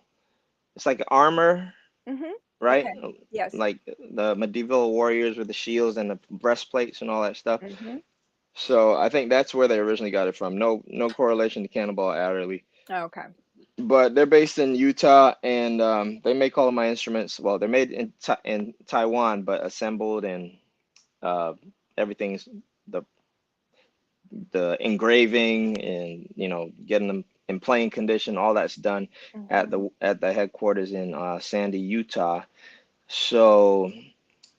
It's like armor, Mm-hmm. right? Okay. Yes. Like the medieval warriors with the shields and the breastplates and all that stuff. Mm-hmm. So I think that's where they originally got it from. No correlation to Cannonball Adderley. Okay. But they're based in Utah, and they make all of my instruments. Well, they're made in Taiwan, but assembled and uh, everything's the the engraving and getting them in playing condition. All that's done Mm-hmm. at the headquarters in Sandy, Utah. So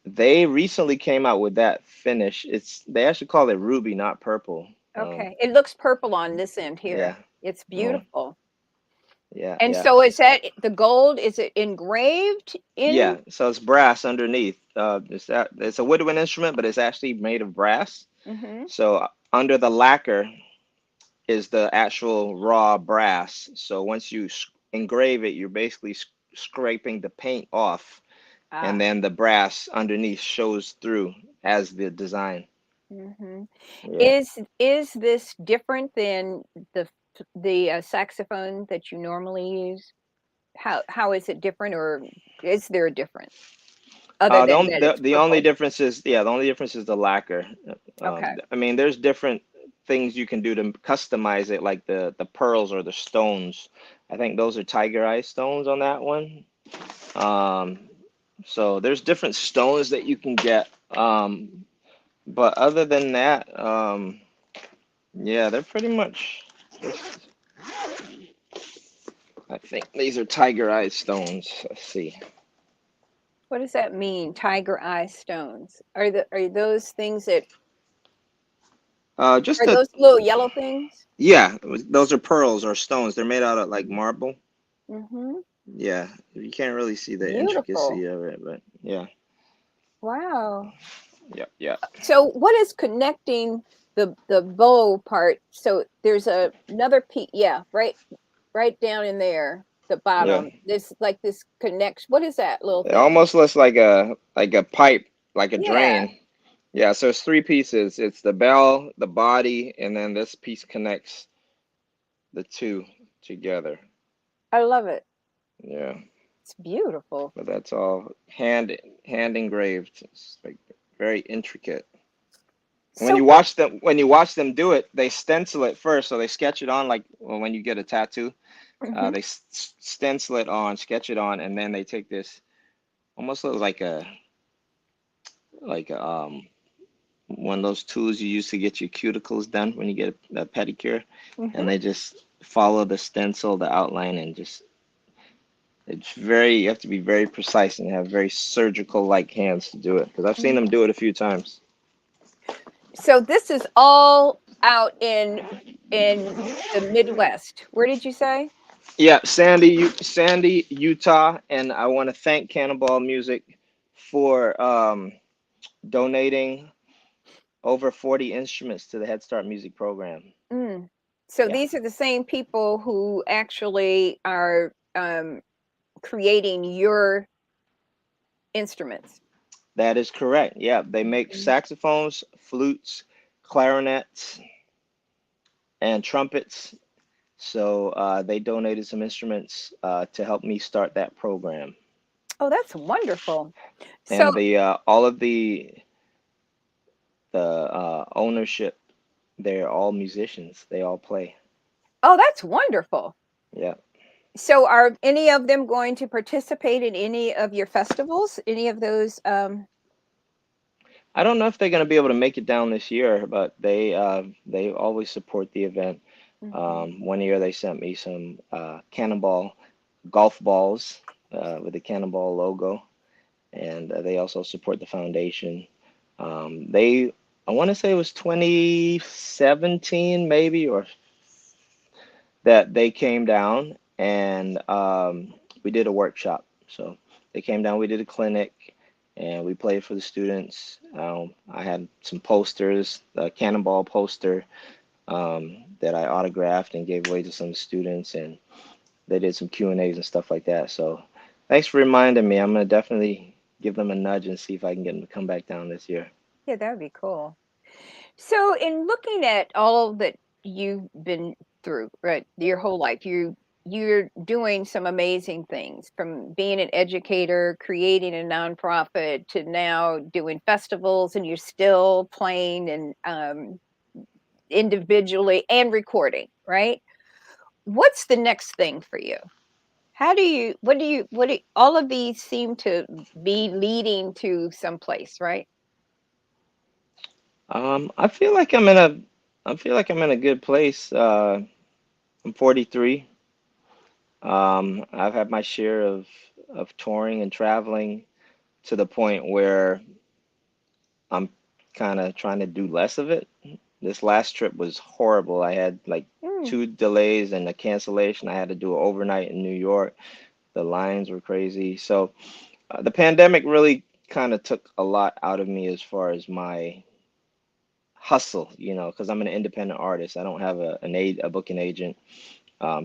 they recently came out with that finish. They actually call it ruby, not purple. Okay. It looks purple on this end Yeah. here. It's Oh, beautiful. yeah, And yeah. so is that the gold? Is it engraved in? Yeah, so it's brass underneath. It's a woodwind instrument, but it's actually made of brass. Mm-hmm. So under the lacquer is the actual raw brass. So once you engrave it, you're basically scraping the paint off, and Ah. then the brass underneath shows through as the design. Mm-hmm. Yeah. Is this different than the saxophone that you normally use? How is it different, or is there a difference other than that it's The only purple? difference is, yeah, the only difference is the lacquer. Okay. I mean, there's different things you can do to customize it, like the pearls or the stones. I think those are tiger eye stones on that one. Um, so there's different stones that you can get. But other than that, yeah, they're pretty much. I think these are tiger eye stones. Let's see. What does that mean? Tiger eye stones. Are those things that Just are a those little yellow things? Yeah, those are pearls or stones. They're made out of like marble. Mm-hmm. Yeah, you can't really see the Beautiful. intricacy of it, but yeah, Wow. yep, yep. So what is connecting the bow part? So there's another piece. Yeah, right down in there, the Yeah. bottom. This like this connects. What is that little It thing? almost looks like a pipe, like a Yeah, drain. Yeah, so it's three pieces. It's the bell, the body, and then this piece connects the two together. I love it. Yeah, It's beautiful. but that's all hand engraved. It's like very intricate. So what? When you watch them do it, they stencil it first, so they sketch it on like when you get a tattoo. Hmm. They stencil it on, sketch it on, and then they take this almost looks like a, one of those tools you use to get your cuticles done when you get a pedicure, and Hmm. they just follow the stencil, the outline, and just it's very you have to be very precise and have very surgical like hands to do it because I've seen them Hmm. do it a few times. So this is all out in the Midwest. Where did you say? Yeah, Sandy, Utah, and I want to thank Cannonball Music for donating over 40 instruments to the Head Start Music program. Mm. So Yeah, these are the same people who actually are creating your instruments. that is correct. Yeah, they make Mhm. saxophones, flutes, clarinets, and trumpets. So they donated some instruments to help me start that program. Oh, that's wonderful. So, And the all of the ownership, they're all musicians. They all play. oh, that's wonderful. Yeah. So, are any of them going to participate in any of your festivals? Any of those? I don't know if they're going to be able to make it down this year, but they always support the event. Hmm. One year they sent me some cannonball golf balls with the cannonball logo, and they also support the foundation. I want to say it was 2017 maybe, or that they came down and we did a workshop. So they came down, we did a clinic, and we played for the students. I had some posters, a cannonball poster that I autographed and gave away to some students, and they did some Q and A's and stuff like that. So thanks for reminding me. I'm gonna definitely give them a nudge and see if I can get them to come back down this year. Yeah, that would be cool. So, in looking at all that you've been through, right, your whole life, you're doing some amazing things from being an educator, creating a nonprofit to now doing festivals, and you're still playing and individually and recording, right? What's the next thing for you? How do you, what do all of these seem to be leading to someplace, right? I feel like I'm in a good place. I'm 43. I've had my share of touring and traveling to the point where I'm kind of trying to do less of it. This last trip was horrible. I had like Mm, 2 delays and a cancellation. I had to do it overnight in New York. The lines were crazy. So the pandemic really kind of took a lot out of me as far as my hustle, because I'm an independent artist. I don't have a booking agent.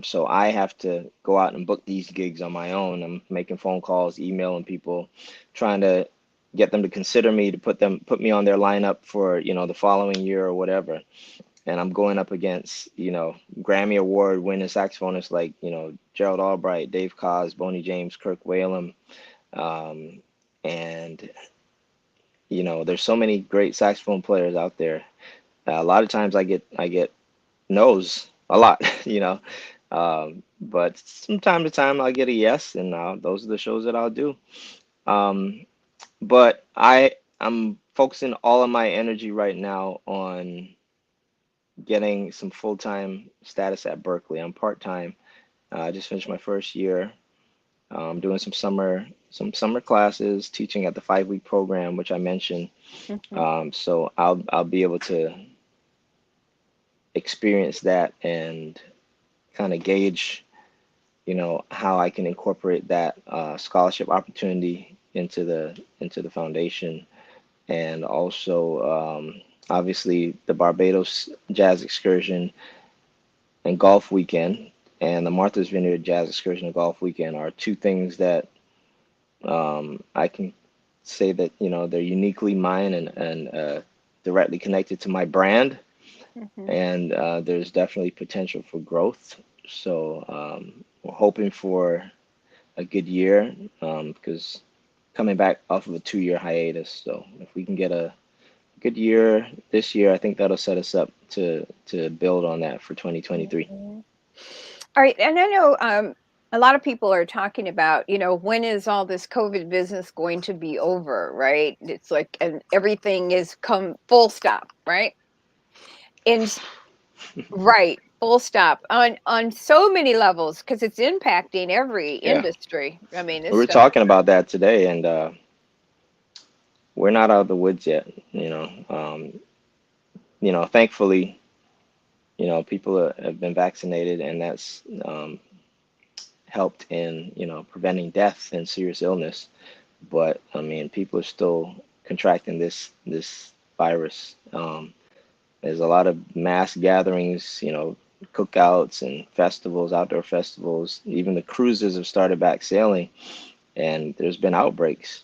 So I have to go out and book these gigs on my own. I'm making phone calls, emailing people, trying to get them to consider me to put me on their lineup for, the following year or whatever. And I'm going up against, Grammy Award winning saxophonists like, Gerald Albright, Dave Koz, Boney James, Kirk Whalum. Um, and, there's so many great saxophone players out there. A lot of times I get no's a lot, but from time to time I'll get a yes, and those are the shows that I'll do. Um, but I'm focusing all of my energy right now on getting some full-time status at Berkeley. I'm part-time. I just finished my first year. Doing some summer classes, teaching at the 5-week program, which I mentioned. mhm. So I'll be able to experience that and kind of gauge how I can incorporate that scholarship opportunity into the foundation, and also obviously the Barbados Jazz Excursion and Golf Weekend and the Martha's Vineyard Jazz Excursion and Golf Weekend are two things that I can say that they're uniquely mine and directly connected to my brand, Mhm. and there's definitely potential for growth. So we're hoping for a good year because coming back off of a 2-year hiatus. So if we can get a good year this year, I think that'll set us up to build on that for 2023. Mhm. All right, and I know a lot of people are talking about, when is all this COVID business going to be over, right? It's like, and everything is come full stop, right? And right, full stop on so many levels because it's impacting every Yeah, industry. I mean, we this were stuff. talking about that today, and we're not out of the woods yet. Thankfully, people have been vaccinated, and that's helped in preventing death and serious illness. But I mean, people are still contracting this virus. There's a lot of mass gatherings, cookouts and festivals, outdoor festivals. Even the cruises have started back sailing, and there's been outbreaks.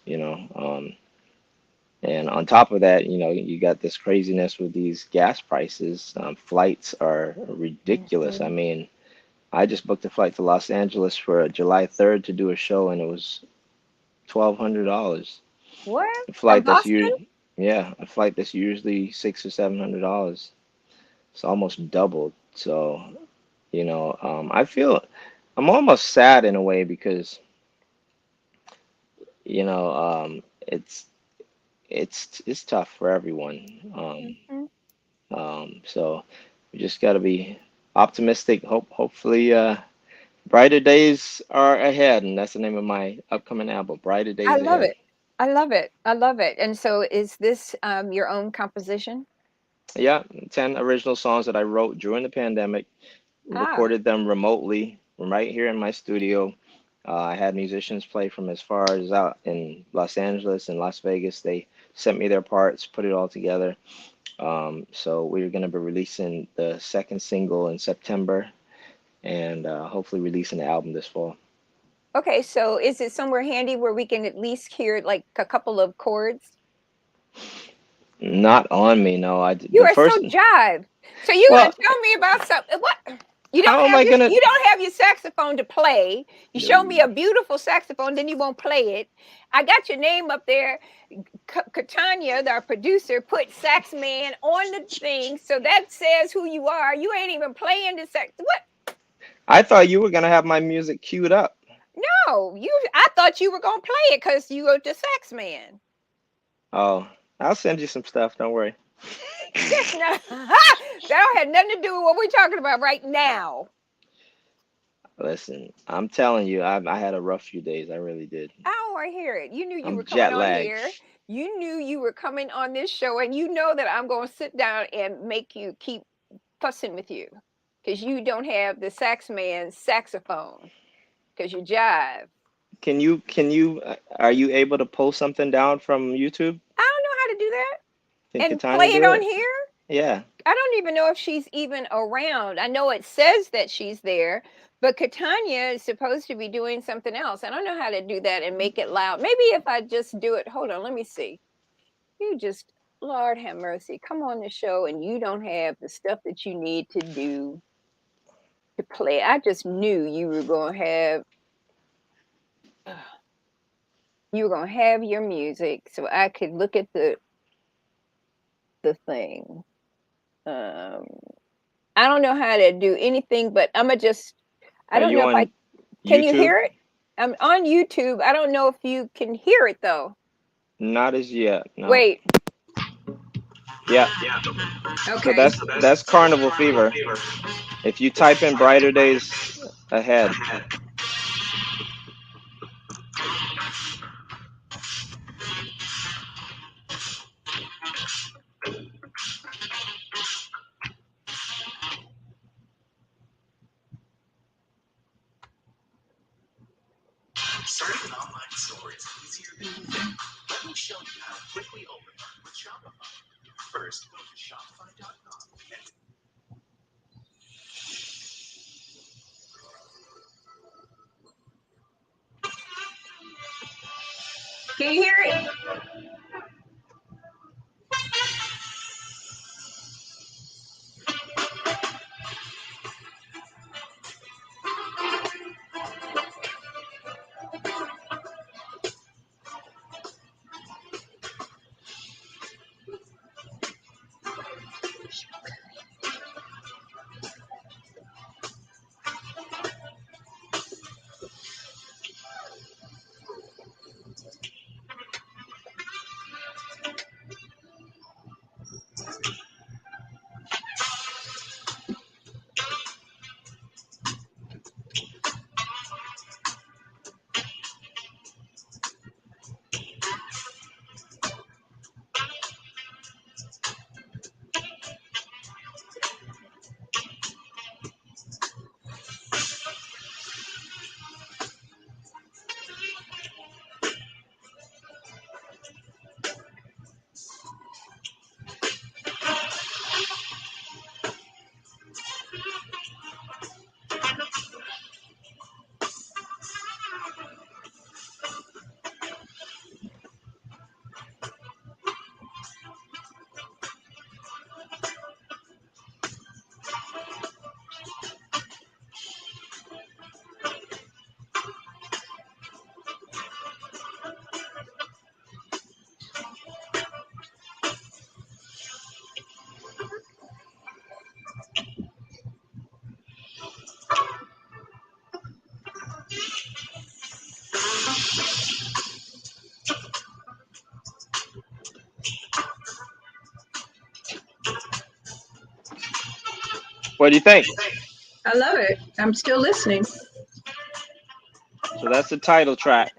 And on top of that, you got this craziness with these gas prices. Flights are ridiculous. I Mhm. mean, I just booked a flight to Los Angeles for July 3rd to do a show, and it was $1,200. What? A From flight that's Boston? you, yeah, a flight that's usually $600 or $700. It's almost doubled. So, I feel I'm almost sad in a way because, it's tough for everyone. Mhm. So we just got to be. optimistic. Hopefully, brighter days are ahead, and that's the name of my upcoming album, Brighter I Days love Ahead. it. I love it. I love it. And so is this your own composition? Yeah, 10 original songs that I wrote during the pandemic, Ah, recorded them remotely from right here in my studio. I had musicians play from as far as out in Los Angeles and Las Vegas. They sent me their parts, put it all together. So we're going to be releasing the second single in September and hopefully releasing the album this fall. okay. So is it somewhere handy where we can at least hear like a couple of chords? Not on me, no. You The are so first, jive. So you gonna well, tell me about something? What? how am I gonna? You don't have your saxophone to play. You show me a beautiful saxophone, then you won't play it. I got your name up there. Katanya, our producer, put sax man on the thing, so that says who you are. You ain't even playing the sax. What? I thought you were gonna have my music queued up. No, you. I thought you were gonna play it because you were the sax man. Oh, I'll send you some stuff. Don't worry. That's not. that don't have nothing to do with what we're talking about right now. Listen, I'm telling you, I had a rough few days. I really did. I don't want to hear it. You knew you were I'm coming jet on lagged. here. You knew you were coming on this show, and you know that I'm going to sit down and make you keep fussing with you because you don't have the sax man's saxophone because you jive. Are you able to pull something down from YouTube? I don't know how to do that Can and Katanya play it do on it? here. Yeah. I don't even know if she's even around. I know it says that she's there, but Katanya is supposed to be doing something else. I don't know how to do that and make it loud. Maybe if I just do it, hold on, let me see. You just, Lord have mercy, come on the show and you don't have the stuff that you need to do to play. I just knew you were going to have, you were going to have your music so I could look at the thing. Um, I don't know how to do anything, but I'm gonna just, I Are don't you know if I, on can you YouTube? hear it? I'm on YouTube. I don't know if you can hear it though. Not as yet. No. Wait, Yeah. So okay. that's Carnival Fever. If you type in Brighter Days Ahead, Can you hear it? what do you think? I love it. I'm still listening. So that's the title track.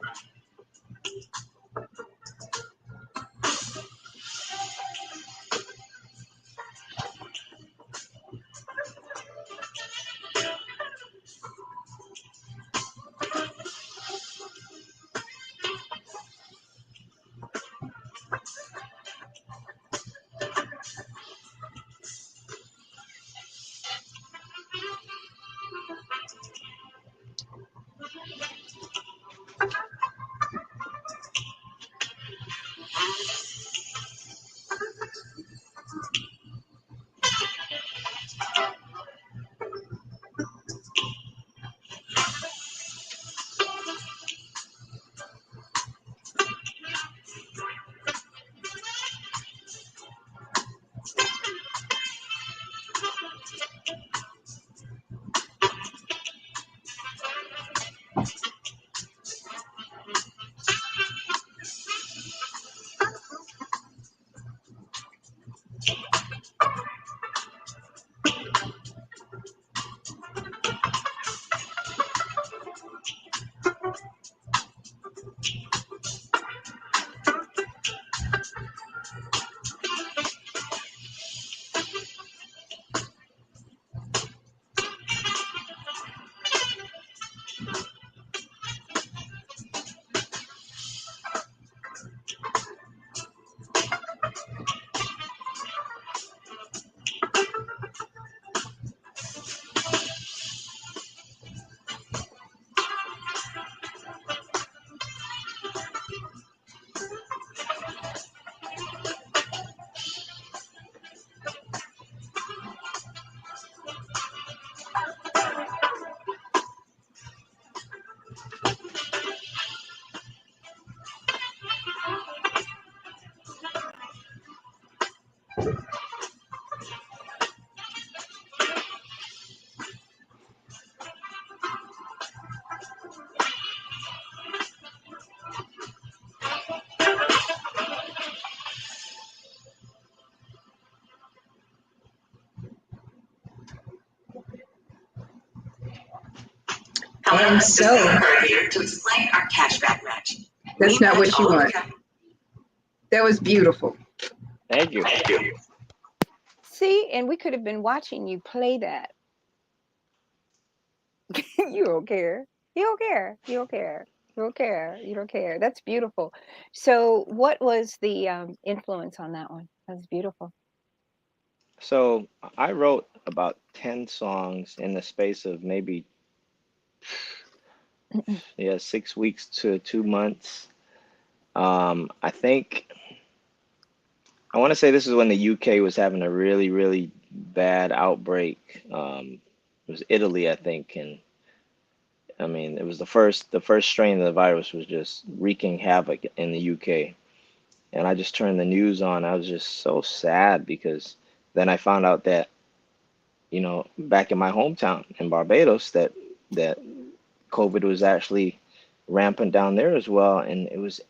And so to explain our cashback match. that's not what you want. That was beautiful. Thank you. See, and we could have been watching you play that. You don't care. You don't care. You don't care. You don't care. You don't care. That's beautiful. So, what was the influence on that one? That's beautiful. So I wrote about 10 songs in the space of maybe, yeah, 6 weeks to 2 months. I think I want to say this is when the UK was having a really, really bad outbreak. It was Italy, I think, and I mean it was the first strain of the virus was just wreaking havoc in the UK. And I just turned the news on. I was just so sad because then I found out that, back in my hometown in Barbados, that COVID was actually rampant down there as well, and it's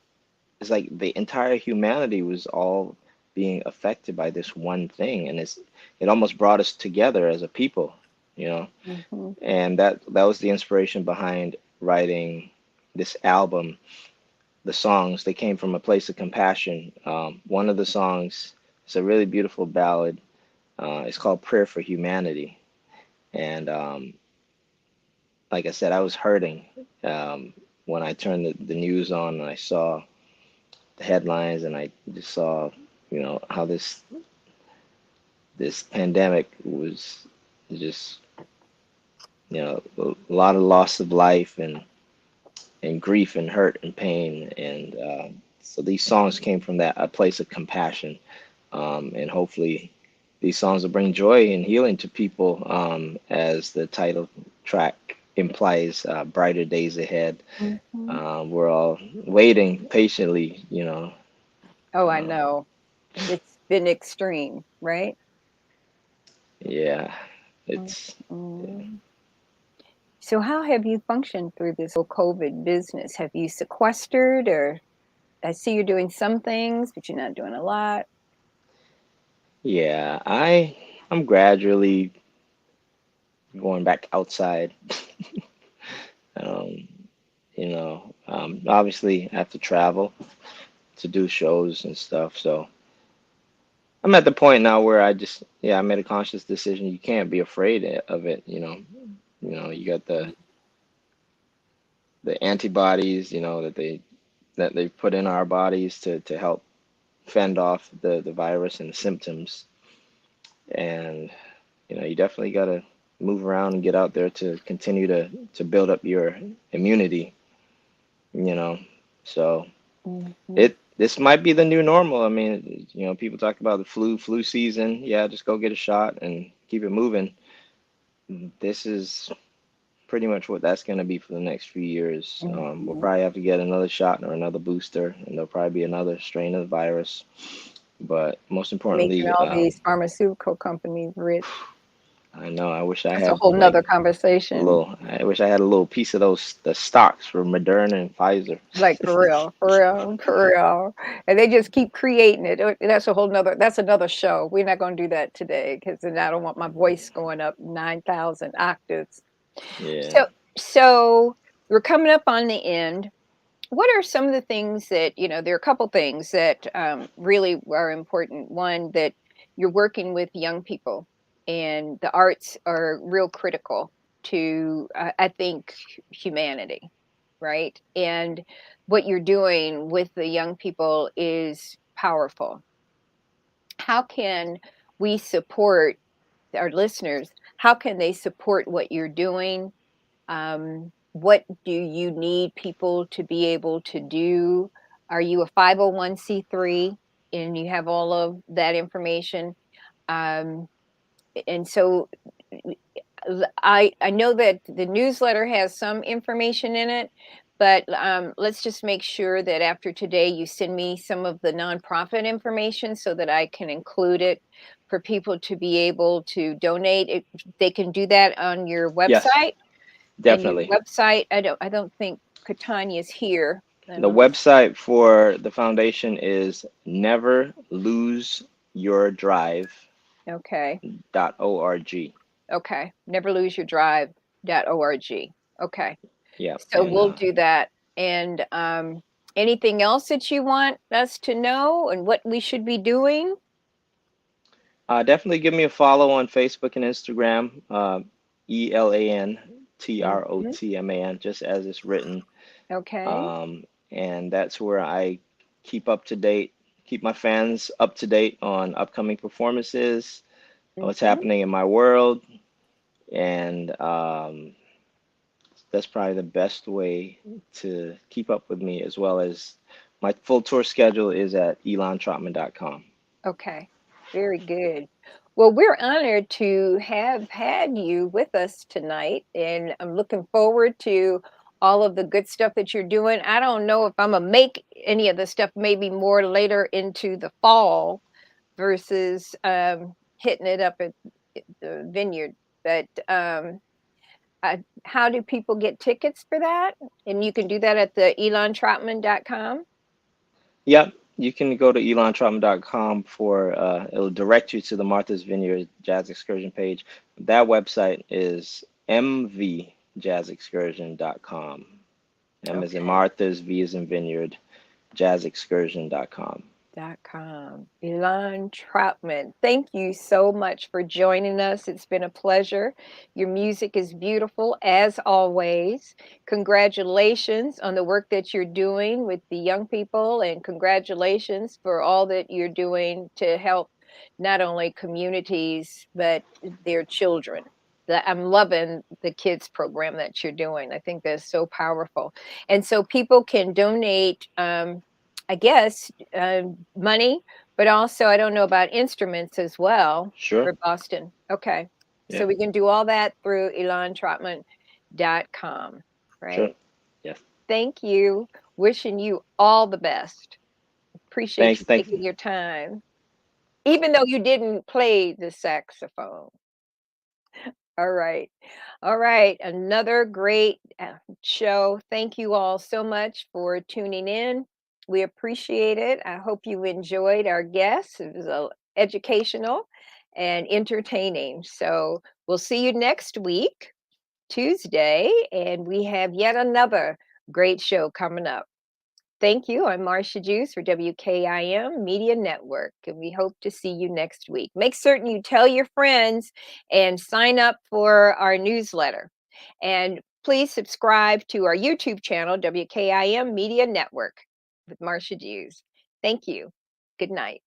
like the entire humanity was all being affected by this one thing, and it almost brought us together as a people, you know. Hmm. And that was the inspiration behind writing this album. The songs, they came from a place of compassion. One of the songs is a really beautiful ballad. It's called Prayer for Humanity. And like I said, I was hurting when I turned the news on and I saw the headlines and I just saw, how this pandemic was just, a lot of loss of life and grief and hurt and pain. And so these songs came from that a place of compassion. And hopefully these songs will bring joy and healing to people, as the title track implies, brighter days ahead. Hmm. We're all waiting patiently, Oh, I Um, know. It's been extreme, right? yeah, it's Mhm. So, how have you functioned through this whole COVID business? Have you sequestered, or I see you're doing some things, but you're not doing a lot? yeah. I'm gradually going back outside. um, obviously I have to travel to do shows and stuff. So I'm at the point now where I made a conscious decision. You can't be afraid of it. You got the antibodies, that they put in our bodies to help fend off the virus and the symptoms. And you definitely got to move around and get out there to continue to build up your immunity. You know, so Mhm. this might be the new normal. I mean, people talk about the flu season. Yeah, just go get a shot and keep it moving. This is pretty much what that's going to be for the next few years. We'll Mhm. probably have to get another shot or another booster, and there'll probably be another strain of the virus. But most Making importantly, all these pharmaceutical companies rich. I know I wish I That's a had whole nother conversation. I wish I had a little piece of the stocks for Moderna and Pfizer. Like for real, for real, for real. And they just keep creating it. That's another show. We're not gonna do that today because then I don't want my voice going up 9,000 octaves. Yeah, So so we're coming up on the end. What are some of the things that, there are a couple things that really are important. One, that you're working with young people, and the arts are real critical to, I think, humanity, right? And what you're doing with the young people is powerful. How can we support our listeners? How can they support what you're doing? What do you need people to be able to do? Are you a 501(c)(3) and you have all of that information? Um, and so I know that the newsletter has some information in it, but let's just make sure that after today you send me some of the nonprofit information so that I can include it for people to be able to donate. They can do that on your yes, website, and your definitely. website, I don't think Katanya's here. The Let me website for the foundation is neverloseyourdrive.org. okay, okay. Neverloseyourdrive.org. Okay. Yeah, So and we'll do that. And anything else that you want us to know and what we should be doing? definitely give me a follow on Facebook and Instagram. Mhm. ELANTROTMAN, just as it's written. Okay. And that's where I keep up to date, keep my fans up to date on upcoming performances, what's Mhm. happening in my world, and that's probably the best way to keep up with me, as well as my full tour schedule is at elontrotman.com. Okay. Very good. Well, we're honored to have had you with us tonight, and I'm looking forward to all of the good stuff that you're doing. I don't know if I'm gonna make any of the stuff maybe more later into the fall versus hitting it up at the vineyard. But how do people get tickets for that? And you can do that at the elontrotman.com. Yep, you can go to elontrotman.com for it'll direct you to the Martha's Vineyard Jazz Excursion page. That website is mvjazzexcursion.com. M as in Okay. Martha's, V as in Vineyard, jazzexcursion.com. .com. Elon Troutman, thank you so much for joining us. It's been a pleasure. Your music is beautiful as always. Congratulations on the work that you're doing with the young people, and congratulations for all that you're doing to help not only communities but their children. I'm loving the kids program that you're doing. I think that's so powerful. And so people can donate, I guess, money, but also I don't know about instruments as well Sure. for Boston. Okay. Yeah. So we can do all that through elontrotman.com, Sure. right? Yes. Thank you. Wishing you all the best. Appreciate Thanks. you Thanks. taking your time, even though you didn't play the saxophone. All right. All right. Another great show. Thank you all so much for tuning in. We appreciate it. I hope you enjoyed our guests. It was educational. and entertaining. So we'll see you next week, Tuesday, and we have yet another great show coming up. Thank you. I'm Marsha Juice for WKIM Media Network, and we hope to see you next week. Make certain you tell your friends and sign up for our newsletter. And please subscribe to our YouTube channel, WKIM Media Network with Marsha Juice. Thank you. Good night.